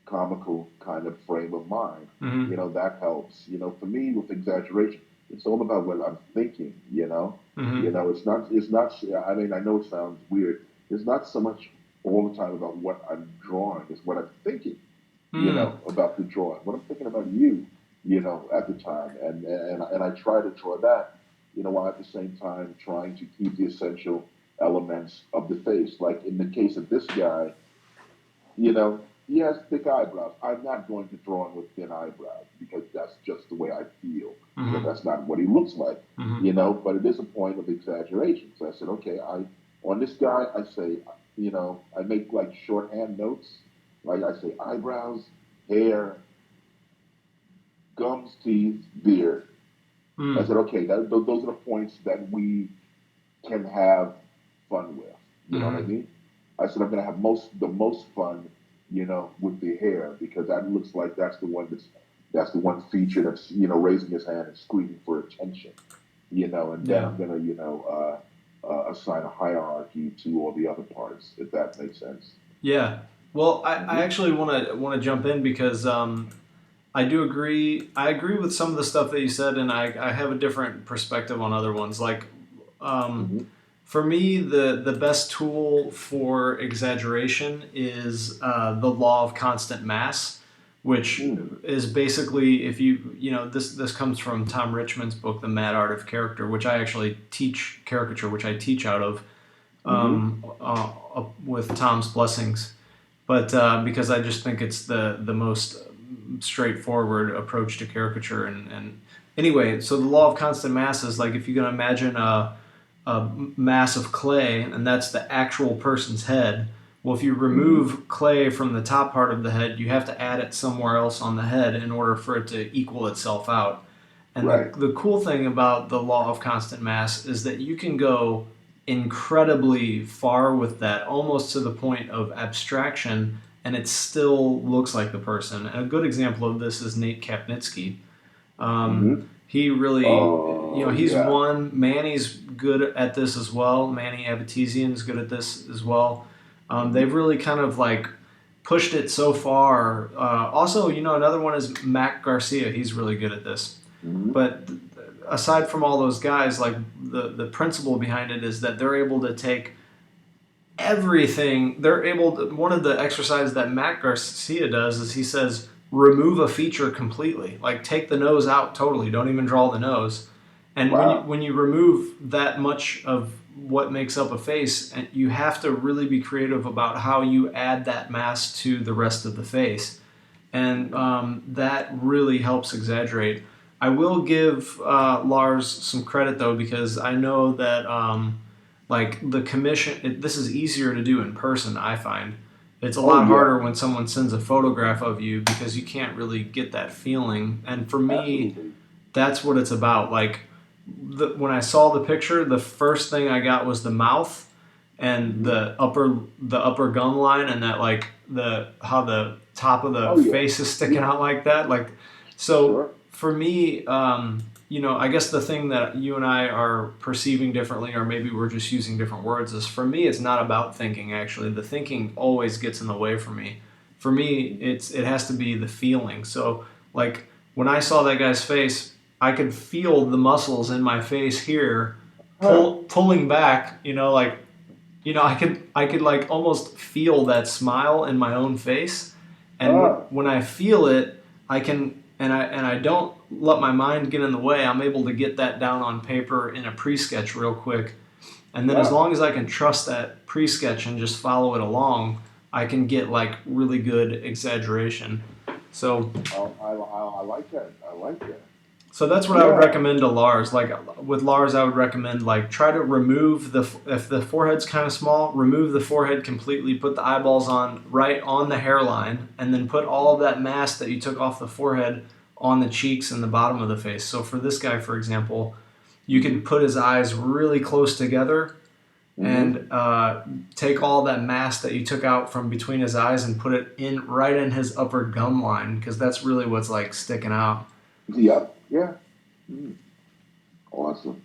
comical kind of frame of mind. Mm-hmm. That helps. For me with exaggeration, it's all about what I'm thinking. Mm-hmm. It's not. I mean, I know it sounds weird. It's not so much all the time about what I'm drawing. It's what I'm thinking. Mm. About the drawing. What I'm thinking about you. At the time, and I try to draw that. While at the same time trying to keep the essential elements of the face. Like in the case of this guy, he has thick eyebrows. I'm not going to draw him with thin eyebrows because that's just the way I feel. Mm-hmm. That's not what he looks like. Mm-hmm. But it is a point of exaggeration. So I said, okay, on this guy, I say, I make like shorthand notes. Like I say eyebrows, hair, gums, teeth, beard. I Mm. said, okay, those are the points that we can have fun with. You know what I Hmm. mean? I said I'm going to have the most fun, with the hair because that looks like that's the one feature that's raising his hand and screaming for attention. And then Yeah. I'm going to assign a hierarchy to all the other parts if that makes sense. Yeah. Well, I Hmm. actually want to jump in because I do agree. I agree with some of the stuff that you said, and I have a different perspective on other ones. Like, um, Hmm. for me, the best tool for exaggeration is the law of constant mass, which Hmm. is basically if this comes from Tom Richmond's book, The Mad Art of Character, which I actually teach caricature, which I teach out of Hmm. with Tom's blessings, but because I just think it's the most straightforward approach to caricature. And anyway, so the law of constant mass is like if you can imagine a mass of clay, and that's the actual person's head. Well, if you Hmm. remove clay from the top part of the head, you have to add it somewhere else on the head in order for it to equal itself out. And Right. the cool thing about the law of constant mass is that you can go incredibly far with that, almost to the point of abstraction, and it still looks like the person. And a good example of this is Nate Kapnitsky. Hmm. He really, Oh he's yeah. one. Manny's good at this as well. Manny Abatizian is good at this as well. Hmm. They've really kind of like pushed it so far. Also, another one is Mac Garcia. He's really good at this. Hmm. But aside from all those guys, like the principle behind it is that they're able to take everything. They're able to, one of the exercises that Matt Garcia does is he says remove a feature completely, like take the nose out totally, don't even draw the nose. And when you Wow. when you remove that much of what makes up a face, and you have to really be creative about how you add that mass to the rest of the face, and Hmm. that really helps exaggerate. I will give Lars some credit though, because I know that like the commission, this is easier to do in person. I find it's a Oh lot yeah. harder when someone sends a photograph of you because you can't really get that feeling. And for me, Absolutely. that's what it's about. Like when I saw the picture, the first thing I got was the mouth and Hmm. the upper gum line, and that like the how the top of the Oh yeah. face is sticking Yeah. out like that. Like so Sure. for me, I guess the thing that you and I are perceiving differently, or maybe we're just using different words, is for me it's not about thinking. Actually, the thinking always gets in the way for me. For me, Hmm. it has to be the feeling. So like when I saw that guy's face, I could feel the muscles in my face here Huh. pulling back. Like I could like almost feel that smile in my own face, and Ah. when I feel it, I can and I don't let my mind get in the way. I'm able to get that down on paper in a pre-sketch real quick, and then as Wow. long as I can trust that pre-sketch and just follow it along, I can get like really good exaggeration. So I like that. I like that. So that's what I would Yeah. recommend to Lars. Like with Lars, I would recommend like try to remove if the forehead's kind of small, remove the forehead completely. Put the eyeballs on right on the hairline, and then put all of that mask that you took off the forehead on the cheeks and the bottom of the face. So for this guy, for example, you Hmm. could put his eyes really close together Hmm. and take all that mask that you took out from between his eyes and put it in right in his upper gum line, because that's really what's like sticking out. Yep. Yeah. Mm. Awesome.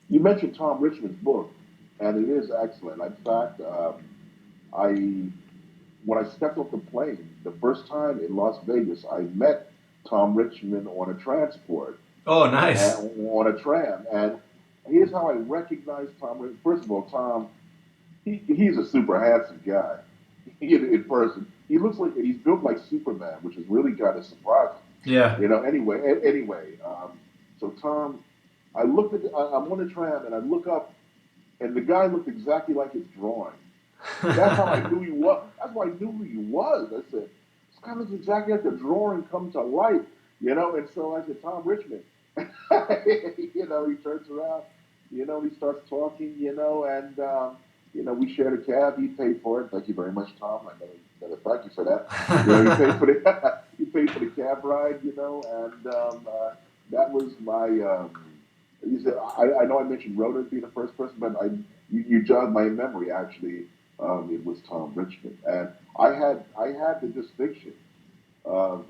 You mentioned Tom Richmond's book, and it is excellent. In fact, I when I stepped off the plane the first time in Las Vegas, I met Tom Richmond on a transport, Oh, nice. on a tram, and here's how I recognized Tom. First of all, Tom, he's a super handsome guy in person. He looks like he's built like Superman, which is really kind of surprising. Yeah. So Tom, I'm on the tram and I look up, and the guy looked exactly like his drawing. That's how I knew he was. That's why I knew who he was. I said, this guy looks exactly like the drawing come to life. And so I said, Tom Richmond. He turns around, he starts talking, we shared a cab. He paid for it. Thank you very much, Tom. I never thank you for that. He paid for the he paid for the cab ride, and that was my You said, I know I mentioned Rhoda being the first person, but you jogged my memory. Actually, it was Tom Richmond, and I had the distinction of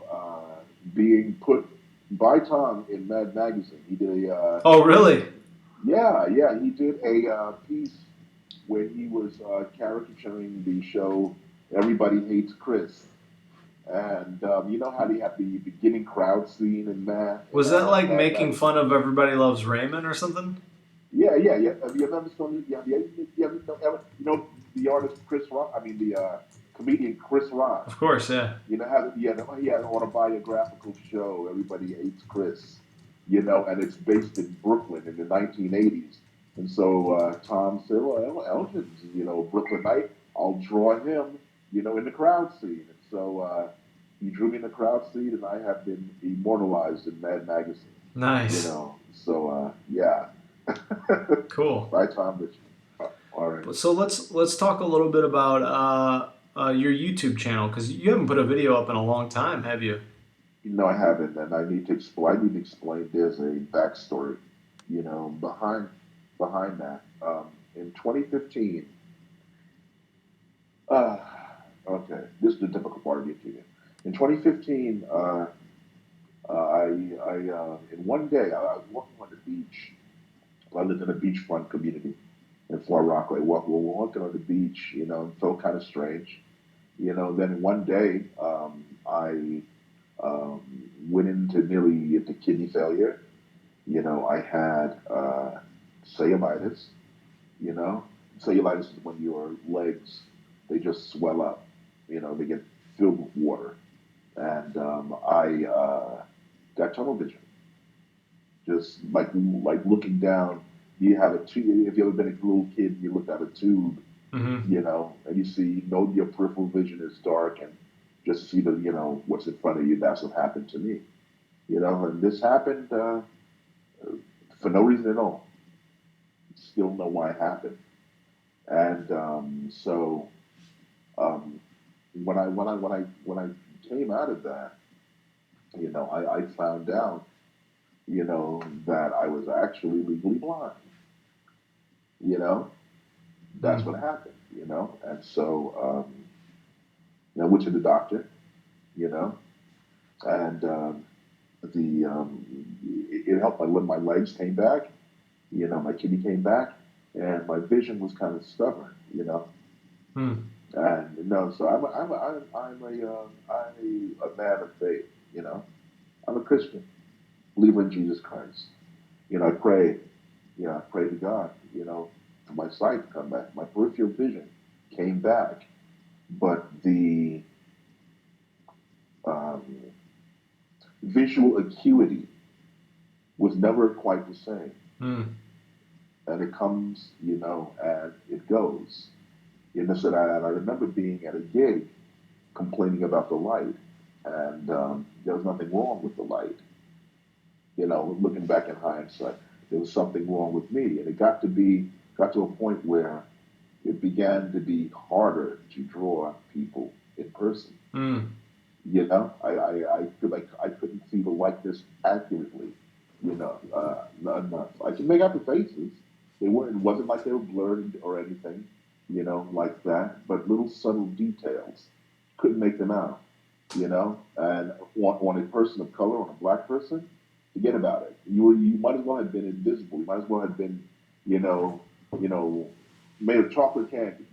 being put by Tom in Mad Magazine. He did a Oh, really? yeah, he did a piece where he was caricaturing the show Everybody Hates Chris. And you know how they have the beginning crowd scene in Was that like Mad making Magazine? fun of Everybody Loves Raymond or something? Yeah. Have you ever seen? You ever, the artist Chris Rock? I mean, the comedian Chris Rock. Of course, yeah. You know how he had an autobiographical show. Everybody Hates Chris. You know, and it's based in Brooklyn in the 1980s. And so Tom said, "Well, Elgin's Brooklynite. I'll draw him, in the crowd scene." And so he drew me in the crowd scene, and I have been immortalized in Mad Magazine. Nice. So yeah. Cool. By Tom Richmond. All right. So let's talk a little bit about your YouTube channel because you haven't put a video up in a long time, have you? No, I haven't, and I need to explain. I need to explain. There's a backstory, behind that. In 2015, uh, okay, this is the difficult part of the interview. In 2015, in one day, I was walking on the beach. I lived in a beachfront community in Far Rockaway. We were walking on the beach, and felt kind of strange. Then one day, I went into kidney failure. I had cellulitis. You know, cellulitis is when your legs they just swell up. They get filled with water, and I got tunnel vision. Just like looking down. You have a tube. If you ever been a little kid, you look at a tube, Mm-hmm. and your peripheral vision is dark, and just see what's in front of you. That's what happened to me. And this happened for no reason at all. Still know why it happened. And so when I came out of that, I found out, that I was actually legally blind. You know, that's Mm. what happened. And so I went to the doctor. You know, and it helped. My legs came back. My kidney came back, and my vision was kind of stubborn. Mm. And no, so I'm a man of faith. I'm a Christian, believer in Jesus Christ. I pray. I pray to God. For my sight to come back. My peripheral vision came back, but the um, visual acuity was never quite the same. Mm. And it comes, and it goes. So I remember being at a gig complaining about the light, and there was nothing wrong with the light. Looking back in hindsight, there was something wrong with me, and it got to a point where it began to be harder to draw people in person. Mm. I feel like I couldn't see the likeness accurately. Not enough. I could make out the faces. It wasn't like they were blurred or anything, like that. But little subtle details couldn't make them out. And on a person of color, on a black person, forget about it. You might as well have been invisible. You might as well have been, you know, you know, made of chocolate candy.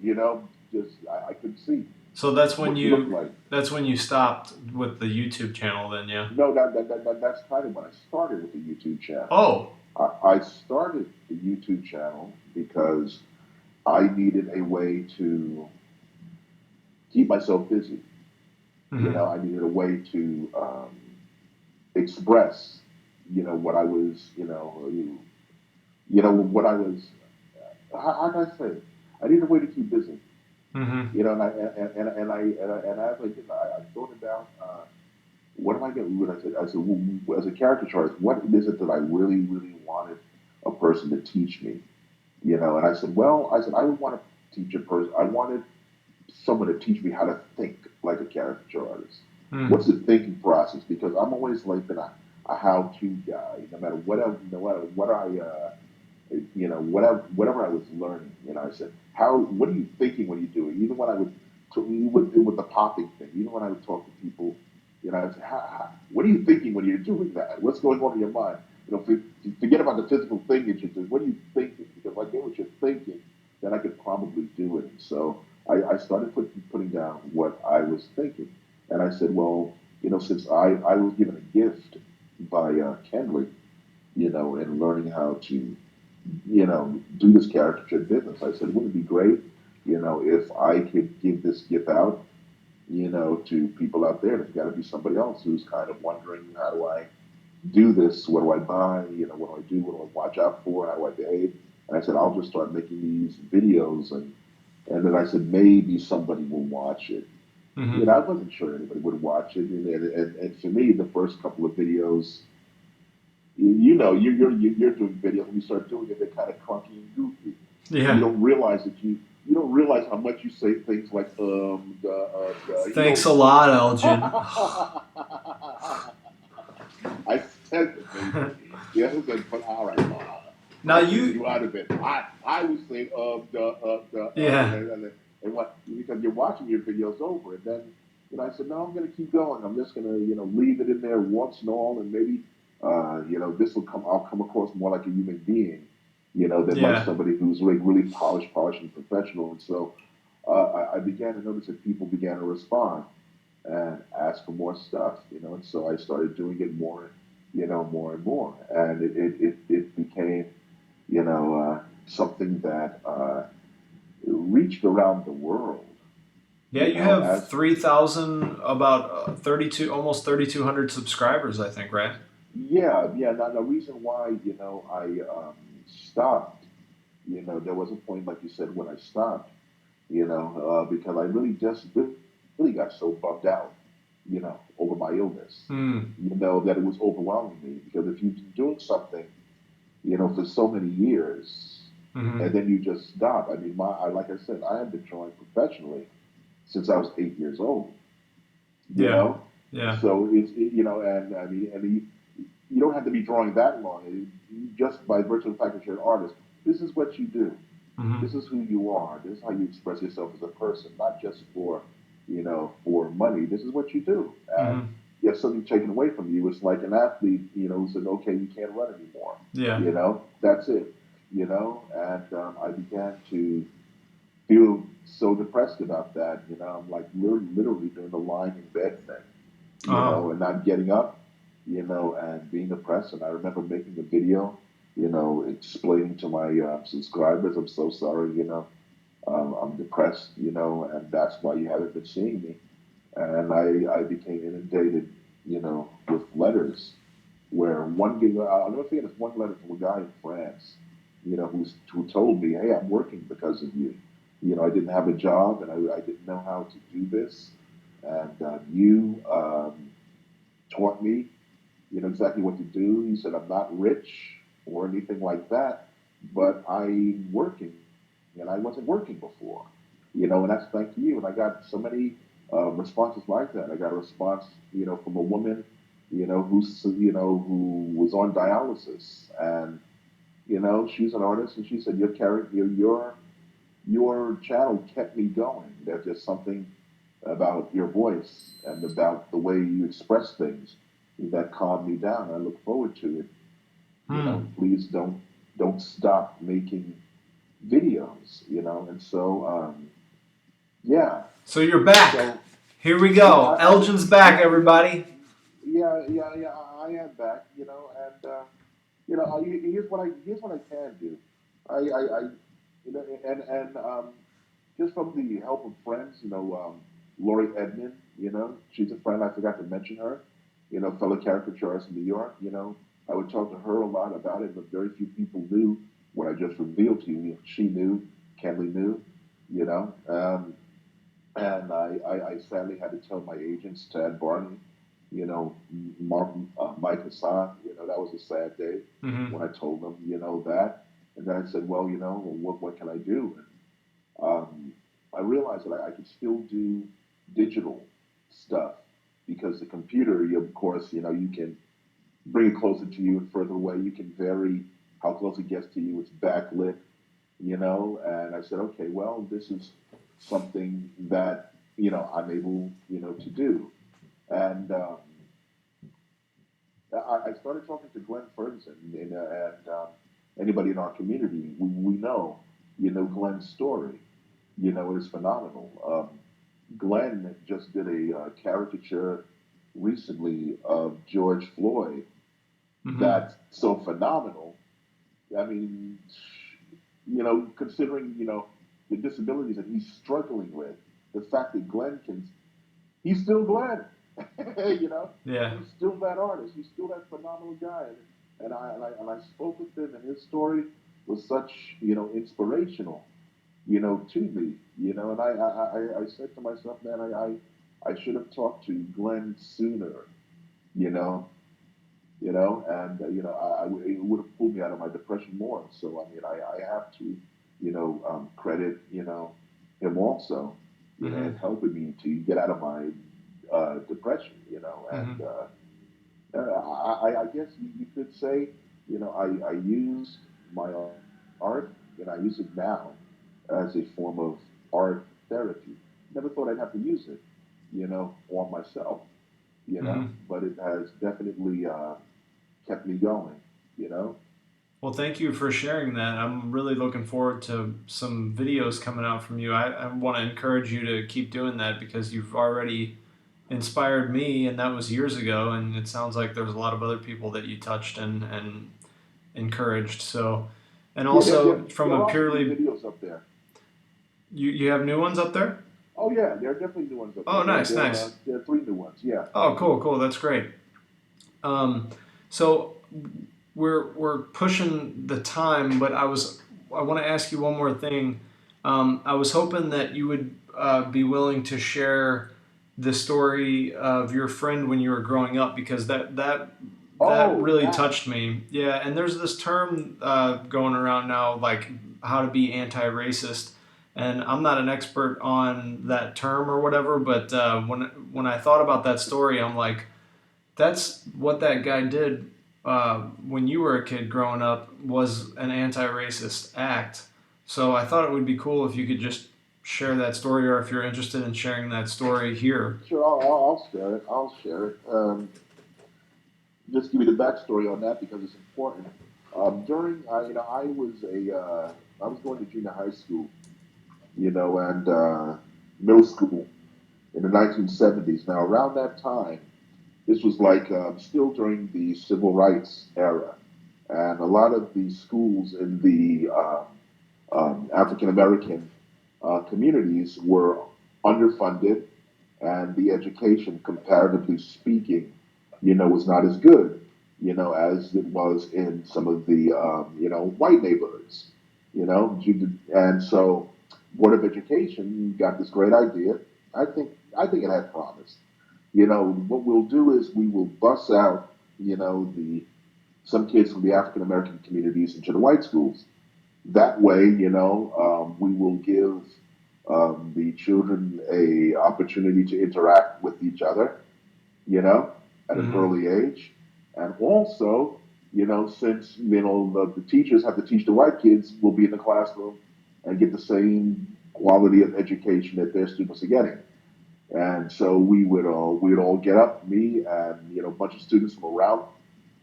Just I couldn't see So what you looked like. that's when you stopped with the YouTube channel, then, yeah. No, that's kind of when I started with the YouTube channel. Oh. I started the YouTube channel because I needed a way to keep myself busy. Mm-hmm. I needed a way to express, what I was, what I was. How can I say it? I needed a way to keep busy. Mm-hmm. And as I did, I thought about what am I going to do? I said, well, as a caricature artist, what is it that I really, really wanted a person to teach me? And I would want to teach a person. I wanted someone to teach me how to think like a caricature artist. Mm. What's the thinking process? Because I'm always like that. a how-to guy, no matter whatever, no matter what whatever I was learning. I said, what are you thinking when you do it? Even when I would, with the popping thing, even when I would talk to people, I said, what are you thinking when you're doing that? What's going on in your mind? Forget about the physical thing that you're doing. What are you thinking? Because if I get what you're thinking, then I could probably do it. So I started putting down what I was thinking. And I said, well, since I was given a gift by Kenley, and learning how to, do this caricature business. I said, wouldn't it be great, if I could give this gift out, to people out there? There's got to be somebody else who's kind of wondering, how do I do this? What do I buy? What do I do? What do I watch out for? How do I behave? And I said, I'll just start making these videos, and then I said, maybe somebody will watch it. Hmm. I wasn't sure anybody would watch it, and for me, the first couple of videos, you're doing videos. When you start doing it, they're kind of clunky and goofy, and you Yeah. don't realize you don't realize how much you say things like you Thanks a lot, Elgin. know. I said it, baby. Yeah, who said, but all right, Now I'll leave you, you out of it. I was saying yeah, and what, because you're watching your videos over, and then I said, no, I'm going to keep going. I'm just going to leave it in there once and all, and maybe this will come. I'll come across more like a human being, than like yeah, somebody who's really polished and professional. And so I began to notice that people began to respond and ask for more stuff, and so I started doing it more, more and more, and it became, something that reached around the world, yeah. You have as 3,000, about 32, almost 3,200 subscribers, I think, right? yeah, yeah. Now the reason why, I stopped, there was a point, like you said, when I stopped, because I really just really got so bummed out, over my illness, Hmm. that it was overwhelming me. Because if you've been doing something, for so many years, Hmm. and then you just stop. I mean, like I said, I have been drawing professionally since I was 8 years old. You Yeah, know, yeah. so and I mean, you don't have to be drawing that long. Just by virtue of the fact that you're an artist, this is what you do. Hmm. This is who you are. This is how you express yourself as a person, not just for money. This is what you do. And Hmm. you have something taken away from you. It's like an athlete, who said, okay, you can't run anymore. Yeah. That's it. And I began to feel so depressed about that. I'm like literally doing the lying in bed thing, Oh, and not getting up, and being depressed. And I remember making a video, explaining to my subscribers, I'm so sorry, I'm depressed, and that's why you haven't been seeing me. And I became inundated, with letters where I'll never forget this one letter from a guy in France, who told me, hey, I'm working because of you. I didn't have a job, and I didn't know how to do this. And you taught me, exactly what to do. He said, I'm not rich or anything like that, but I'm working, and I wasn't working before, and that's thank you. And I got so many responses like that. I got a response, from a woman, who was on dialysis, and she's an artist, and she said, your channel kept me going. There's just something about your voice and about the way you express things that calmed me down. I look forward to it. hmm. Please don't stop making videos. And so yeah, So you're back. so Here we yeah, go. Elgin's back, yeah, everybody. yeah. I am back. And here's what I can do. I and just from the help of friends, Lori Edmond, she's a friend. I forgot to mention her, fellow caricaturist in New York. I would talk to her a lot about it, but very few people knew what I just revealed to you. She knew, Kenley knew, you know. And I sadly had to tell my agents, Tad Barney, Mark, Mike Hassan, that was a sad day Hmm. when I told them, that. And then I said, well, what can I do? And I realized that I could still do digital stuff because the computer, of course, you can bring it closer to you and further away. You can vary how close it gets to you. It's backlit, and I said, okay, well, this is something that, I'm able, to do. And I started talking to Glenn Ferguson, and anybody in our community, we know, Glenn's story, it is phenomenal. Glenn just did a caricature recently of George Floyd Mm-hmm. that's so phenomenal. I mean, considering, the disabilities that he's struggling with, the fact that he's still Glenn. you know, Yeah. he's still that artist. He's still that phenomenal guy. And I spoke with him, and his story was such, inspirational, to me, and I said to myself, man, I should have talked to Glenn sooner, you know, and it would have pulled me out of my depression more. So I mean, I have to, credit, him also, Mm-hmm. in helping me to get out of my depression, Mm-hmm. I guess you could say, I use my art, and I use it now as a form of art therapy. Never thought I'd have to use it, on myself, Mm-hmm. but it has definitely kept me going, you know. Well, thank you for sharing that. I'm really looking forward to some videos coming out from you. I want to encourage you to keep doing that because you've already inspired me, and that was years ago. And it sounds like there's a lot of other people that you touched and encouraged. So, and Yeah, also from there a are some new purely, videos up there. you have new ones up there? Oh yeah, there are definitely new ones up there. Oh, nice, nice. There are three new ones. Yeah. Oh, cool, cool. That's great. Um, so we're pushing the time, but I want to ask you one more thing. I was hoping that you would be willing to share the story of your friend when you were growing up because that Oh, really that. touched me. Yeah, and there's this term going around now, like how to be anti-racist. And I'm not an expert on that term or whatever, but when I thought about that story, I'm like, that's what that guy did when you were a kid growing up was an anti-racist act. So I thought it would be cool if you could just share that story, or if you're interested in sharing that story here. Sure, I'll share it. I'll share it. Just give you the backstory on that because it's important. During, I was going to junior high school, and middle school in the 1970s. Now, around that time, this was like still during the civil rights era, and a lot of the schools in the African American communities were underfunded, and the education, comparatively speaking, was not as good, as it was in some of the, white neighborhoods, and so Board of Education got this great idea. I think it had promise. What we'll do is we will bus out, the some kids from the African American communities into the white schools. That way, we will give the children a opportunity to interact with each other, you know, at an Mm-hmm. early age, and also, since the teachers have to teach the white kids, will be in the classroom and get the same quality of education that their students are getting. And so we would all get up, me and a bunch of students from around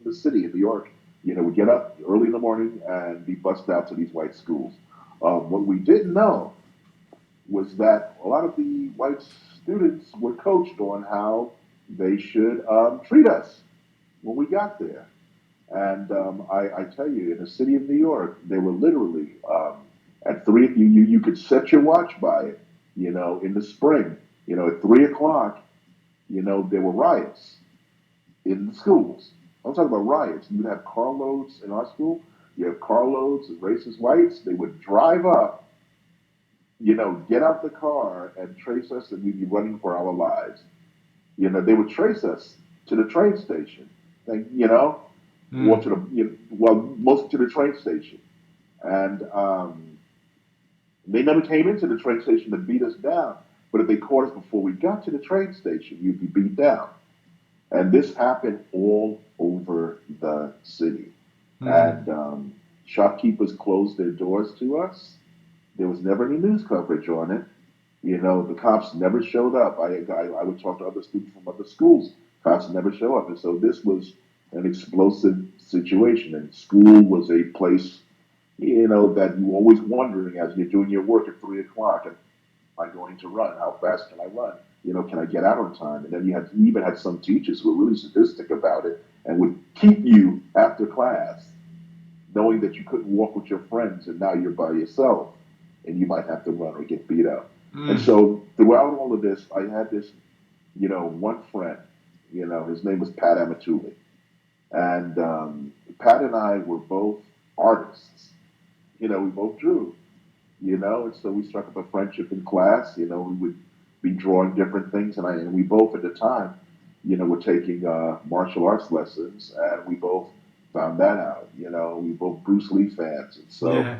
the city of New York. Would get up early in the morning and be bused out to these white schools. What we didn't know was that a lot of the white students were coached on how they should treat us when we got there. And I tell you, in the city of New York, they were literally at three. You could set your watch by it. In the spring, at 3 o'clock, there were riots in the schools. I'm talking about riots. You would have carloads in our school. You have carloads of racist whites. They would drive up, get out the car and trace us, and we'd be running for our lives. They would trace us to the train station, and, or Mm. to the, well, mostly to the train station. And they never came into the train station to beat us down. But if they caught us before we got to the train station, we'd be beat down. And this happened all over the city. Hmm. And shopkeepers closed their doors to us. There was never any news coverage on it. You know, the cops never showed up. I would talk to other students from other schools. Cops never show up. And so this was an explosive situation. And school was a place, you know, that you always wondering as you're doing your work at 3 o'clock. Am I going to run? How fast can I run? You know, can I get out on time? And then you even had some teachers who were really sadistic about it and would keep you after class, knowing that you couldn't walk with your friends and now you're by yourself and you might have to run or get beat up. And Mm. so throughout all of this, I had this, you know, one friend, you know, his name was Pat Amatuli. And Pat and I were both artists. You know, we both drew, you know, and so we struck up a friendship in class. You know, we would be drawing different things. And we both at the time, you know, were taking martial arts lessons and we both found that out. You know, we both Bruce Lee fans. And so, Yeah.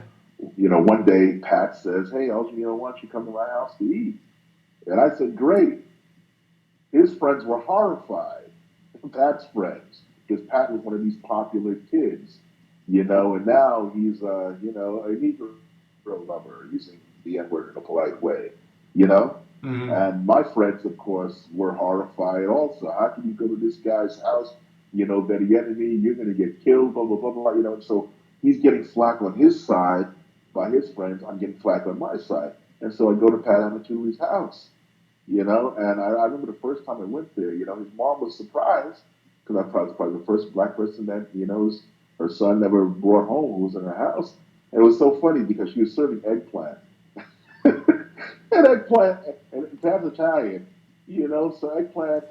you know, one day Pat says, "Hey, Elgin, you know, why don't you come to my house to eat?" And I said, "Great." His friends were horrified. Pat's friends, because Pat was one of these popular kids, you know, and now he's, you know, a Negro lover, using the N word in a polite way, you know. Hmm. And my friends, of course, were horrified also. How can you go to this guy's house? You know, they're the enemy, you're going to get killed, blah, blah, blah, blah, you know. And so he's getting flack on his side by his friends. I'm getting flack on my side. And so I go to Pat Amatuli's house, you know, and I remember the first time I went there, you know, his mom was surprised because was probably the first black person that, you know, her son never brought home who was in her house. And it was so funny because she was serving eggplant. And eggplant, and Pat's Italian, you know, so eggplant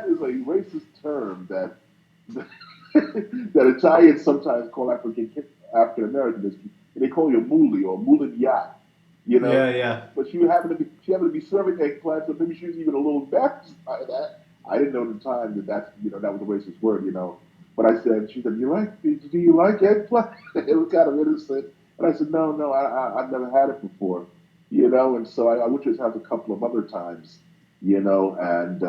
is a racist term that that Italians sometimes call African Americans. They call you muli or mulignat, you know. Yeah, yeah. But she happened to be serving eggplant, so maybe she was even a little embarrassed by that. I didn't know at the time that that was a racist word, you know. But she said, do you like eggplant? It was kind of innocent. And I said, no, no, I've never had it before, you know. And so I went to his house a couple of other times, you know, and,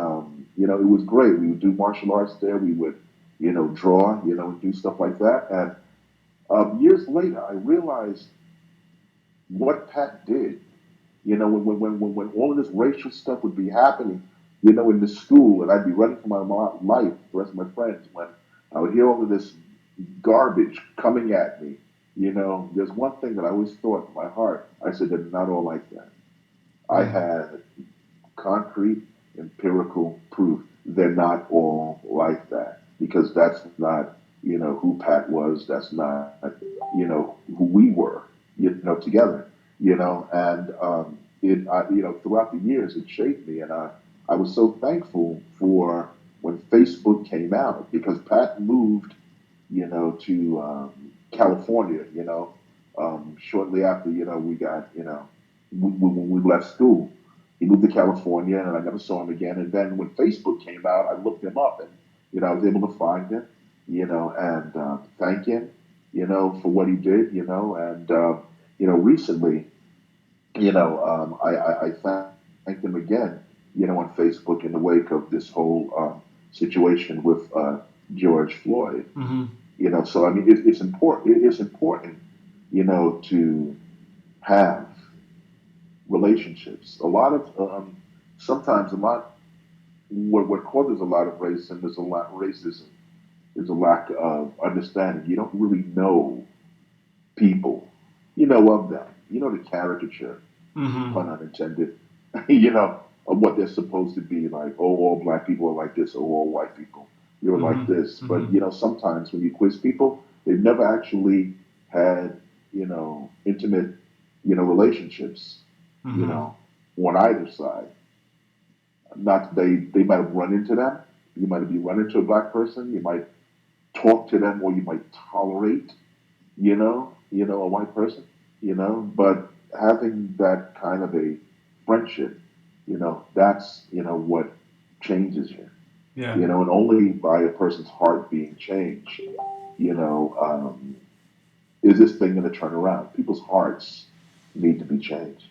you know, it was great. We would do martial arts there. We would, you know, draw, you know, and do stuff like that. And years later, I realized what Pat did. You know, when all of this racial stuff would be happening, you know, in the school, and I'd be running for my life, the rest of my friends, when I would hear all of this garbage coming at me, you know, there's one thing that I always thought in my heart. I said, they're not all like that. I Mm. had concrete, empirical proof they're not all like that because that's not, you know, who Pat was. That's not, you know, who we were, you know, together, you know, and you know, throughout the years, it shaped me, and I was so thankful for when Facebook came out because Pat moved, you know, to California, you know, shortly after, you know, we got, you know, when we left school. He moved to California, and I never saw him again. And then when Facebook came out, I looked him up, and you know, I was able to find him, you know, and thank him, you know, for what he did, you know, and you know, recently, you know, I thanked him again, you know, on Facebook in the wake of this whole situation with George Floyd, Hmm. you know. So I mean, it's important. It's important, you know, to have relationships. A lot of sometimes a lot what causes a lot of racism is a lack of understanding. You don't really know people. You know of them. You know the caricature, Hmm. pun unintended. You know of what they're supposed to be like. Oh, all black people are like this. Oh, all white people you're like Hmm. this. Hmm. But you know sometimes when you quiz people, they've never actually had you know intimate you know relationships. You Hmm. know on either side. Not they might have run into them. You might be run into a black person. You might talk to them, or you might tolerate, a white person, But having that kind of a friendship, that's what changes you, Yeah. and only by a person's heart being changed, you know, um, is this thing going to turn around. People's hearts need to be changed.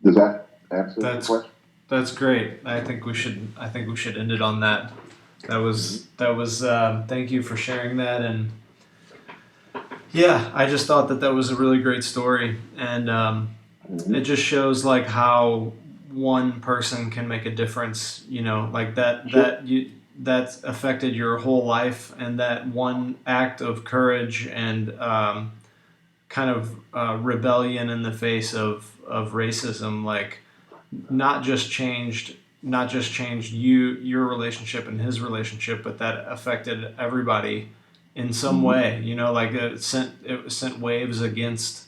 Does that answer the That's question? That's great. I think we should end it on that. That was. Thank you for sharing that, and yeah, I just thought that that was a really great story, and it Mm-hmm. just shows like how one person can make a difference. You know, like Sure. that's affected your whole life, and that one act of courage and kind of rebellion in the face of racism, like not just changed your relationship and his relationship, but that affected everybody in some Mm-hmm. way. You know, like it sent waves against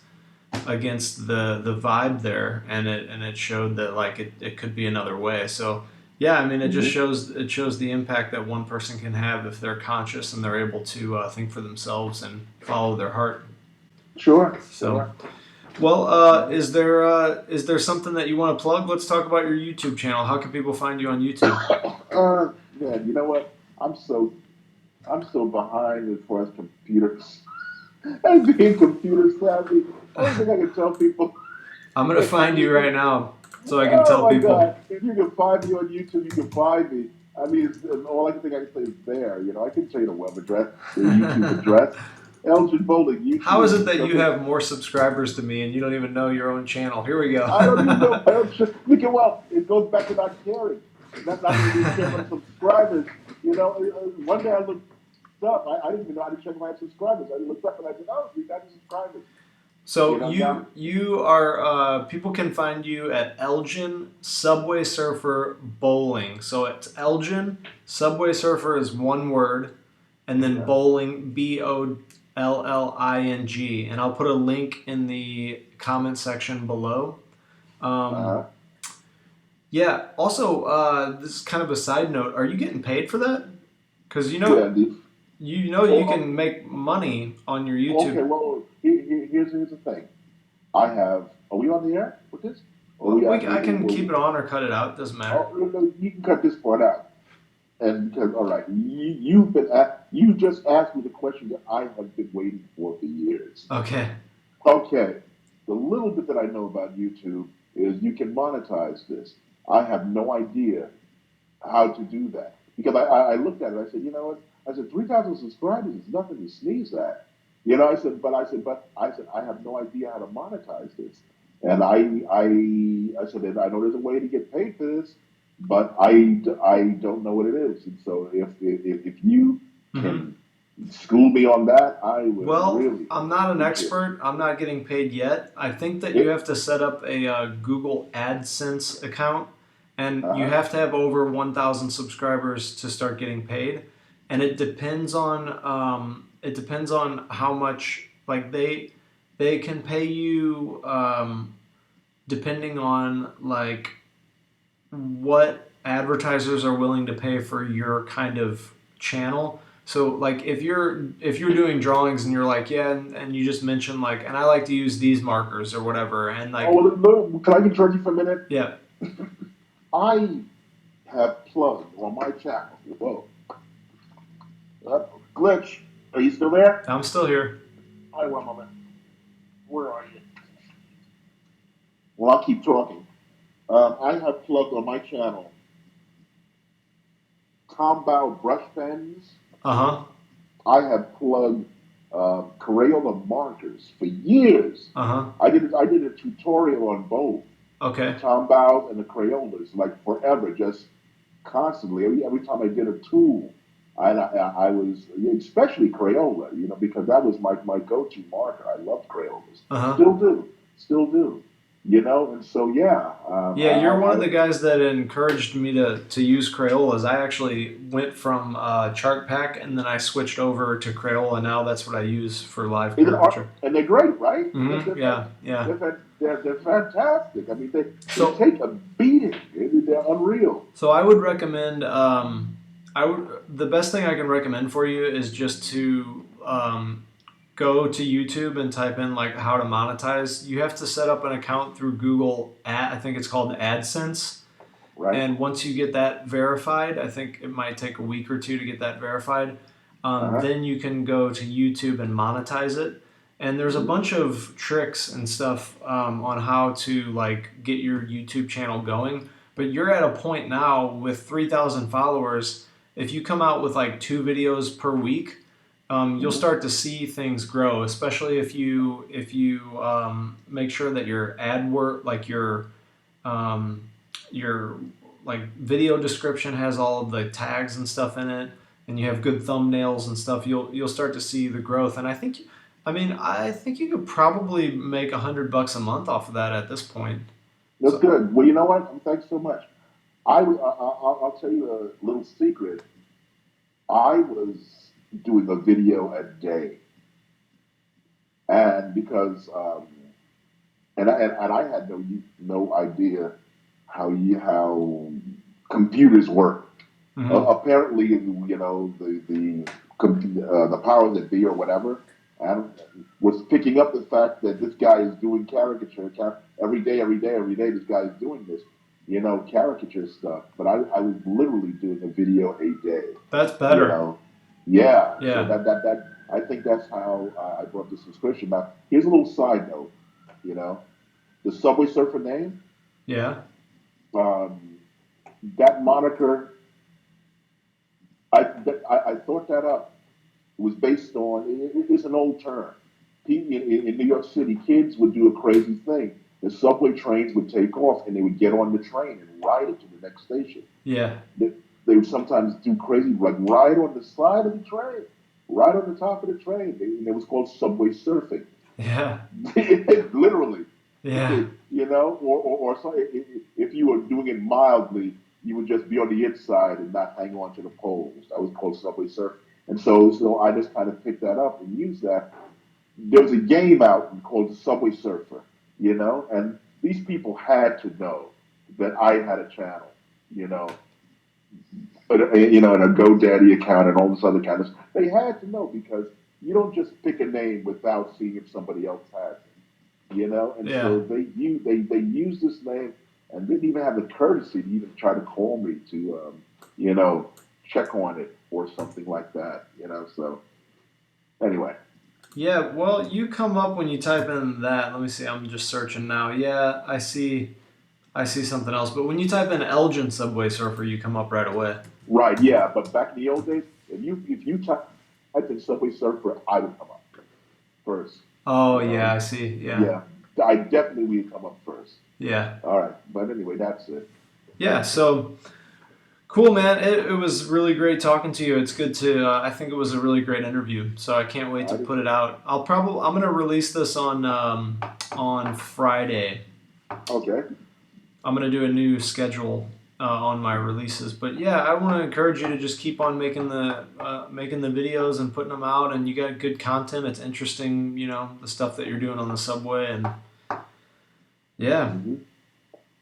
the vibe there, and it showed that like it could be another way. So yeah, I mean, Mm-hmm. it shows the impact that one person can have if they're conscious and they're able to think for themselves and follow their heart. Sure. So Sure. well, Mm-hmm. is there something that you want to plug? Let's talk about your YouTube channel. How can people find you on YouTube? Man, you know what? I'm so behind as far as computers and being computer savvy. Only thing I can tell people I'm gonna is find you right now so I can oh tell my people. God! If you can find me on YouTube, you can find me. I mean, all I can think I can say is there. You know, I can tell you the web address, the YouTube address, Elgin Bolling How is YouTube. it that you Okay, have more subscribers to me and you don't even know your own channel? Here we go. I don't even know my own shit. Look at well, it goes back to not caring, not even being caring about subscribers. You know, one day I looked up. I didn't even know how to check my subscribers. I looked up and I said, "Oh, 3,000 subscribers." You So know, now you are people can find you at Elgin Subway Surfer Bowling. So it's Elgin Subway Surfer is one word, and then okay. bowling Bolling, and I'll put a link in the comment section below. Um, Uh-huh. yeah. Also, this is kind of a side note. Are you getting paid for that? Because Yeah, indeed. you know you Well, can make money on your okay. YouTube. Well, here's the thing. I have. Are we on the air with this? Or Well, we I can keep we it on or cut it out. Doesn't matter. oh, no, no, you can cut this part out. And because, all right, you just asked me the question that I have been waiting for years. Okay. Okay, the little bit that I know about YouTube is you can monetize this. I have no idea how to do that because I looked at it. I said, you know what? I said 3,000 subscribers is nothing to sneeze at. You know, I said I have no idea how to monetize this, and I said and I know there's a way to get paid for this, but I don't know what it is. And so if you Mm-hmm. can school me on that, I would Well, really I'm not an appreciate it. expert. I'm not getting paid yet. I think that you It have to set up a Google AdSense account, and you uh-huh. have to have over 1,000 subscribers to start getting paid. And it depends on how much like they can pay you depending on like what advertisers are willing to pay for your kind of channel. So like if you're doing drawings and you're like yeah and you just mention like and I like to use these markers or whatever and Oh, like well, no, can I interrupt you for a minute? yeah I have plugged on my channel. Whoa, glitch. Are you still there? I'm still here. All right, one moment. Where are you? Well, I'll keep talking. I have plugged on my channel Tombow brush pens. Uh-huh. I have plugged Crayola markers for years. Uh-huh. I did a tutorial on both the Okay. Tombows and the Crayolas, like forever, just constantly. Every time I did a tool, I was especially Crayola, you know, because that was my go-to marker. I loved Crayolas, Uh-huh. still do, you know. And so yeah, Yeah, you're one of the guys that encouraged me to use Crayolas. I actually went from Chart Pack and then I switched over to Crayola. Now that's what I use for live is it art, caricature. and they're great, right? Yeah, yeah. They're fantastic. I mean, they So take a beating. They're unreal. So I would recommend. I would. The best thing I can recommend for you is just to go to YouTube and type in like how to monetize. You have to set up an account through Google. I think it's called AdSense. Right? And once you get that verified, I think it might take a week or two to get that verified. Uh-huh. Then you can go to YouTube and monetize it. And there's a Mm-hmm. bunch of tricks and stuff on how to like get your YouTube channel going. But you're at a point now with 3,000 followers. If you come out with like 2 videos per week, you'll Hmm. start to see things grow. Especially if you make sure that your ad work, like um, your like video description has all of the tags and stuff in it, and you have good thumbnails and stuff, you'll start to see the growth. And I think you could probably make $100 a month off of that at this point. That's So good. Well, you know what? Thanks so much. I'll tell you a little secret. I was doing a video a day, and because and I had no idea how computers work. mhm. Apparently, you know, the powers that be or whatever, and was picking up the fact that this guy is doing every day, every day, every day. This guy is doing this, you know, caricature stuff. But I was literally doing a video a day, That's you better. know. Yeah, so Yeah, that I think that's how I brought the subscription. Now, here's a little side note, you know, the Subway Surfer name, yeah, um, that moniker. I thought that up. It was based on, it's an old term. In New York City, kids would do a crazy thing. The subway trains would take off and they would get on the train and ride it to the next station. yeah, They, they would sometimes do crazy, like ride on the side of the train, right on the top of the train. And it was called subway surfing. yeah, Literally, yeah, you know, or so, if you were doing it mildly, you would just be on the inside and not hang on to the poles. That was called subway surf. And so I just kind of picked that up and used that. There was a game out called the Subway Surfer, you know, and these people had to know that I had a channel, you know, and a GoDaddy account and all this other kind of stuff. They had to know because you don't just pick a name without seeing if somebody else has it, you know. And yeah. so they used this name and didn't even have the courtesy to even try to call me to, you know, check on it or something like that, you know. So anyway, Yeah, well, you come up when you type in that. Let me see. I'm just searching now. Yeah, I see something else. But when you type in Elgin Subway Surfer, you come up right away. right, yeah. But back in the old days, if you type in Subway Surfer, I would come up first, Oh, you yeah, know. I see. Yeah. Yeah, I definitely would come up first. Yeah. All right, but anyway, that's it. Yeah, so cool, man. It was really great talking to you. It's good to I think it was a really great interview. So I can't wait to I put it out. I'm going to release this on Friday. okay. I'm gonna do a new schedule on my releases. But yeah, I want to encourage you to just keep on making the videos and putting them out. And you got good content. It's interesting, the stuff that you're doing on the subway. And yeah, Hmm.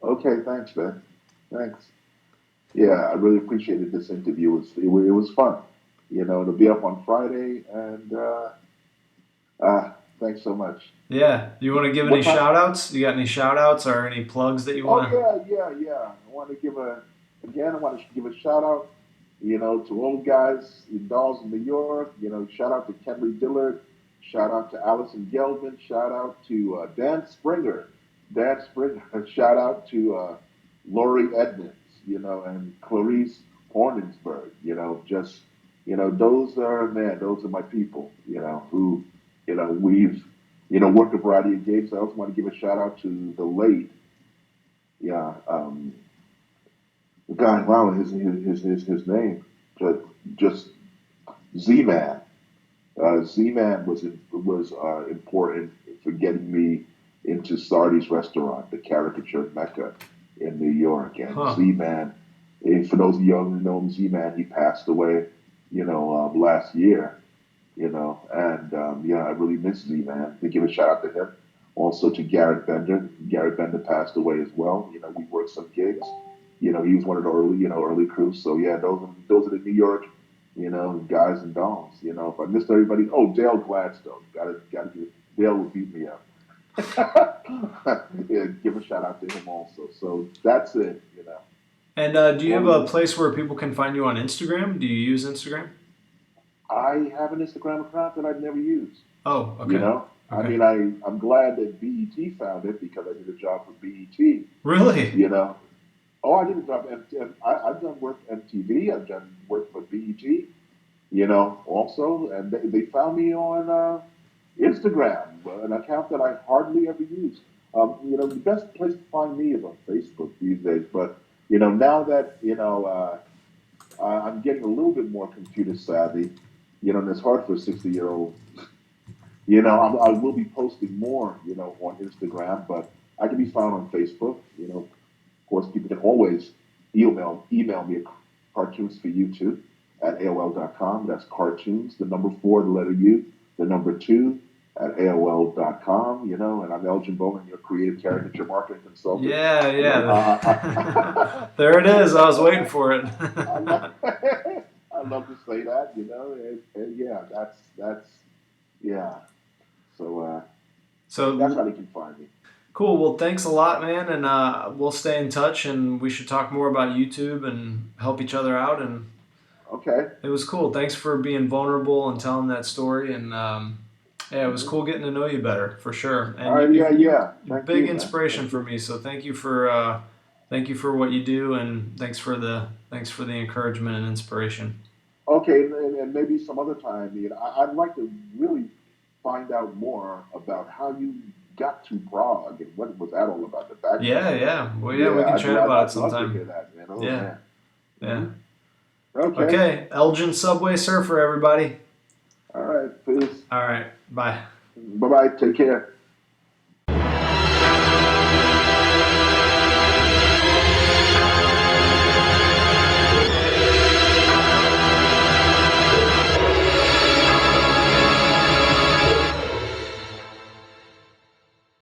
Okay, thanks, man. Thanks. Yeah, I really appreciated this interview. It was fun, you know, to be up on Friday, and thanks so much. yeah. You want to give any What time? shout outs? You got any shout outs or any plugs that you Oh want to? yeah. I want to give a shout out, you know, to all guys in Dolls in New York. You know, shout out to Kenley Dillard. Shout out to Allison Gelman. Shout out to Dan Springer. Dan Springer. Shout out to Lori Edmonds. You know, and Clarice Hornensberg. You know, just those are my people. You know, who we've worked a variety of games. I also want to give a shout out to the late yeah. God, wow, his name, but just Z-Man. Z-Man was important for getting me into Sardi's restaurant, the Caricature Mecca in New York. And Huh. Z-Man, for those of you who know him, Z-Man, he passed away, last year. And yeah, I really miss Z-Man. To give a shout out to him. Also to Garrett Bender. Garrett Bender passed away as well. You know, we worked some gigs. You know, he was one of the early crews. So yeah, those are the New York, guys and dolls. You know, if I missed everybody, oh, Dale Gladstone. Gotta give Dale would beat me up. Yeah, give a shout out to him also. So that's it. And do you have a Only place where people can find you on Instagram? Do you use Instagram? I have an Instagram account that I've never used. Oh, You okay. know, I Okay. mean, I'm glad that BET found it because I did a job for BET. Really? You know, Oh, I did a job, I've done work for MTV. I've done work for BET. Also, and they found me on Instagram, an account that I hardly ever use. The best place to find me is on Facebook these days. But now that I'm getting a little bit more computer savvy, and it's hard for a 60-year-old. I will be posting more, on Instagram, but I can be found on Facebook. Of course, people can always email me at cartoons for you too at AOL.com. That's cartoons, the number four, the letter U, the number two at AOL.com. And I'm Elgin Bolling, your creative caricature marketing consultant. Yeah, I love, yeah. There it is. I was waiting for it. I love, I love to say that, and yeah, that's yeah. So that's how So they can find me. cool. Well, thanks a lot, man, and we'll stay in touch, and we should talk more about YouTube and help each other out. And Okay. it was cool. Thanks for being vulnerable and telling that story. And yeah, it was Hmm. cool getting to know you better for sure. All And right. Yeah. Yeah. you Thank big you, man. inspiration Thank for you. me. So thank you for what you do, and thanks for the encouragement and inspiration. Okay, and maybe some other time, I'd like to really find out more about how you got to Prague and what was that all about, the Yeah, background. yeah. Well, yeah, we Yeah, can chat about it I'd love to hear sometime. that, man. Oh Yeah, man. yeah. Hmm. Okay. Okay, Elgin Subway Surfer, everybody. All right. Peace. All right, bye. Bye bye. Take care.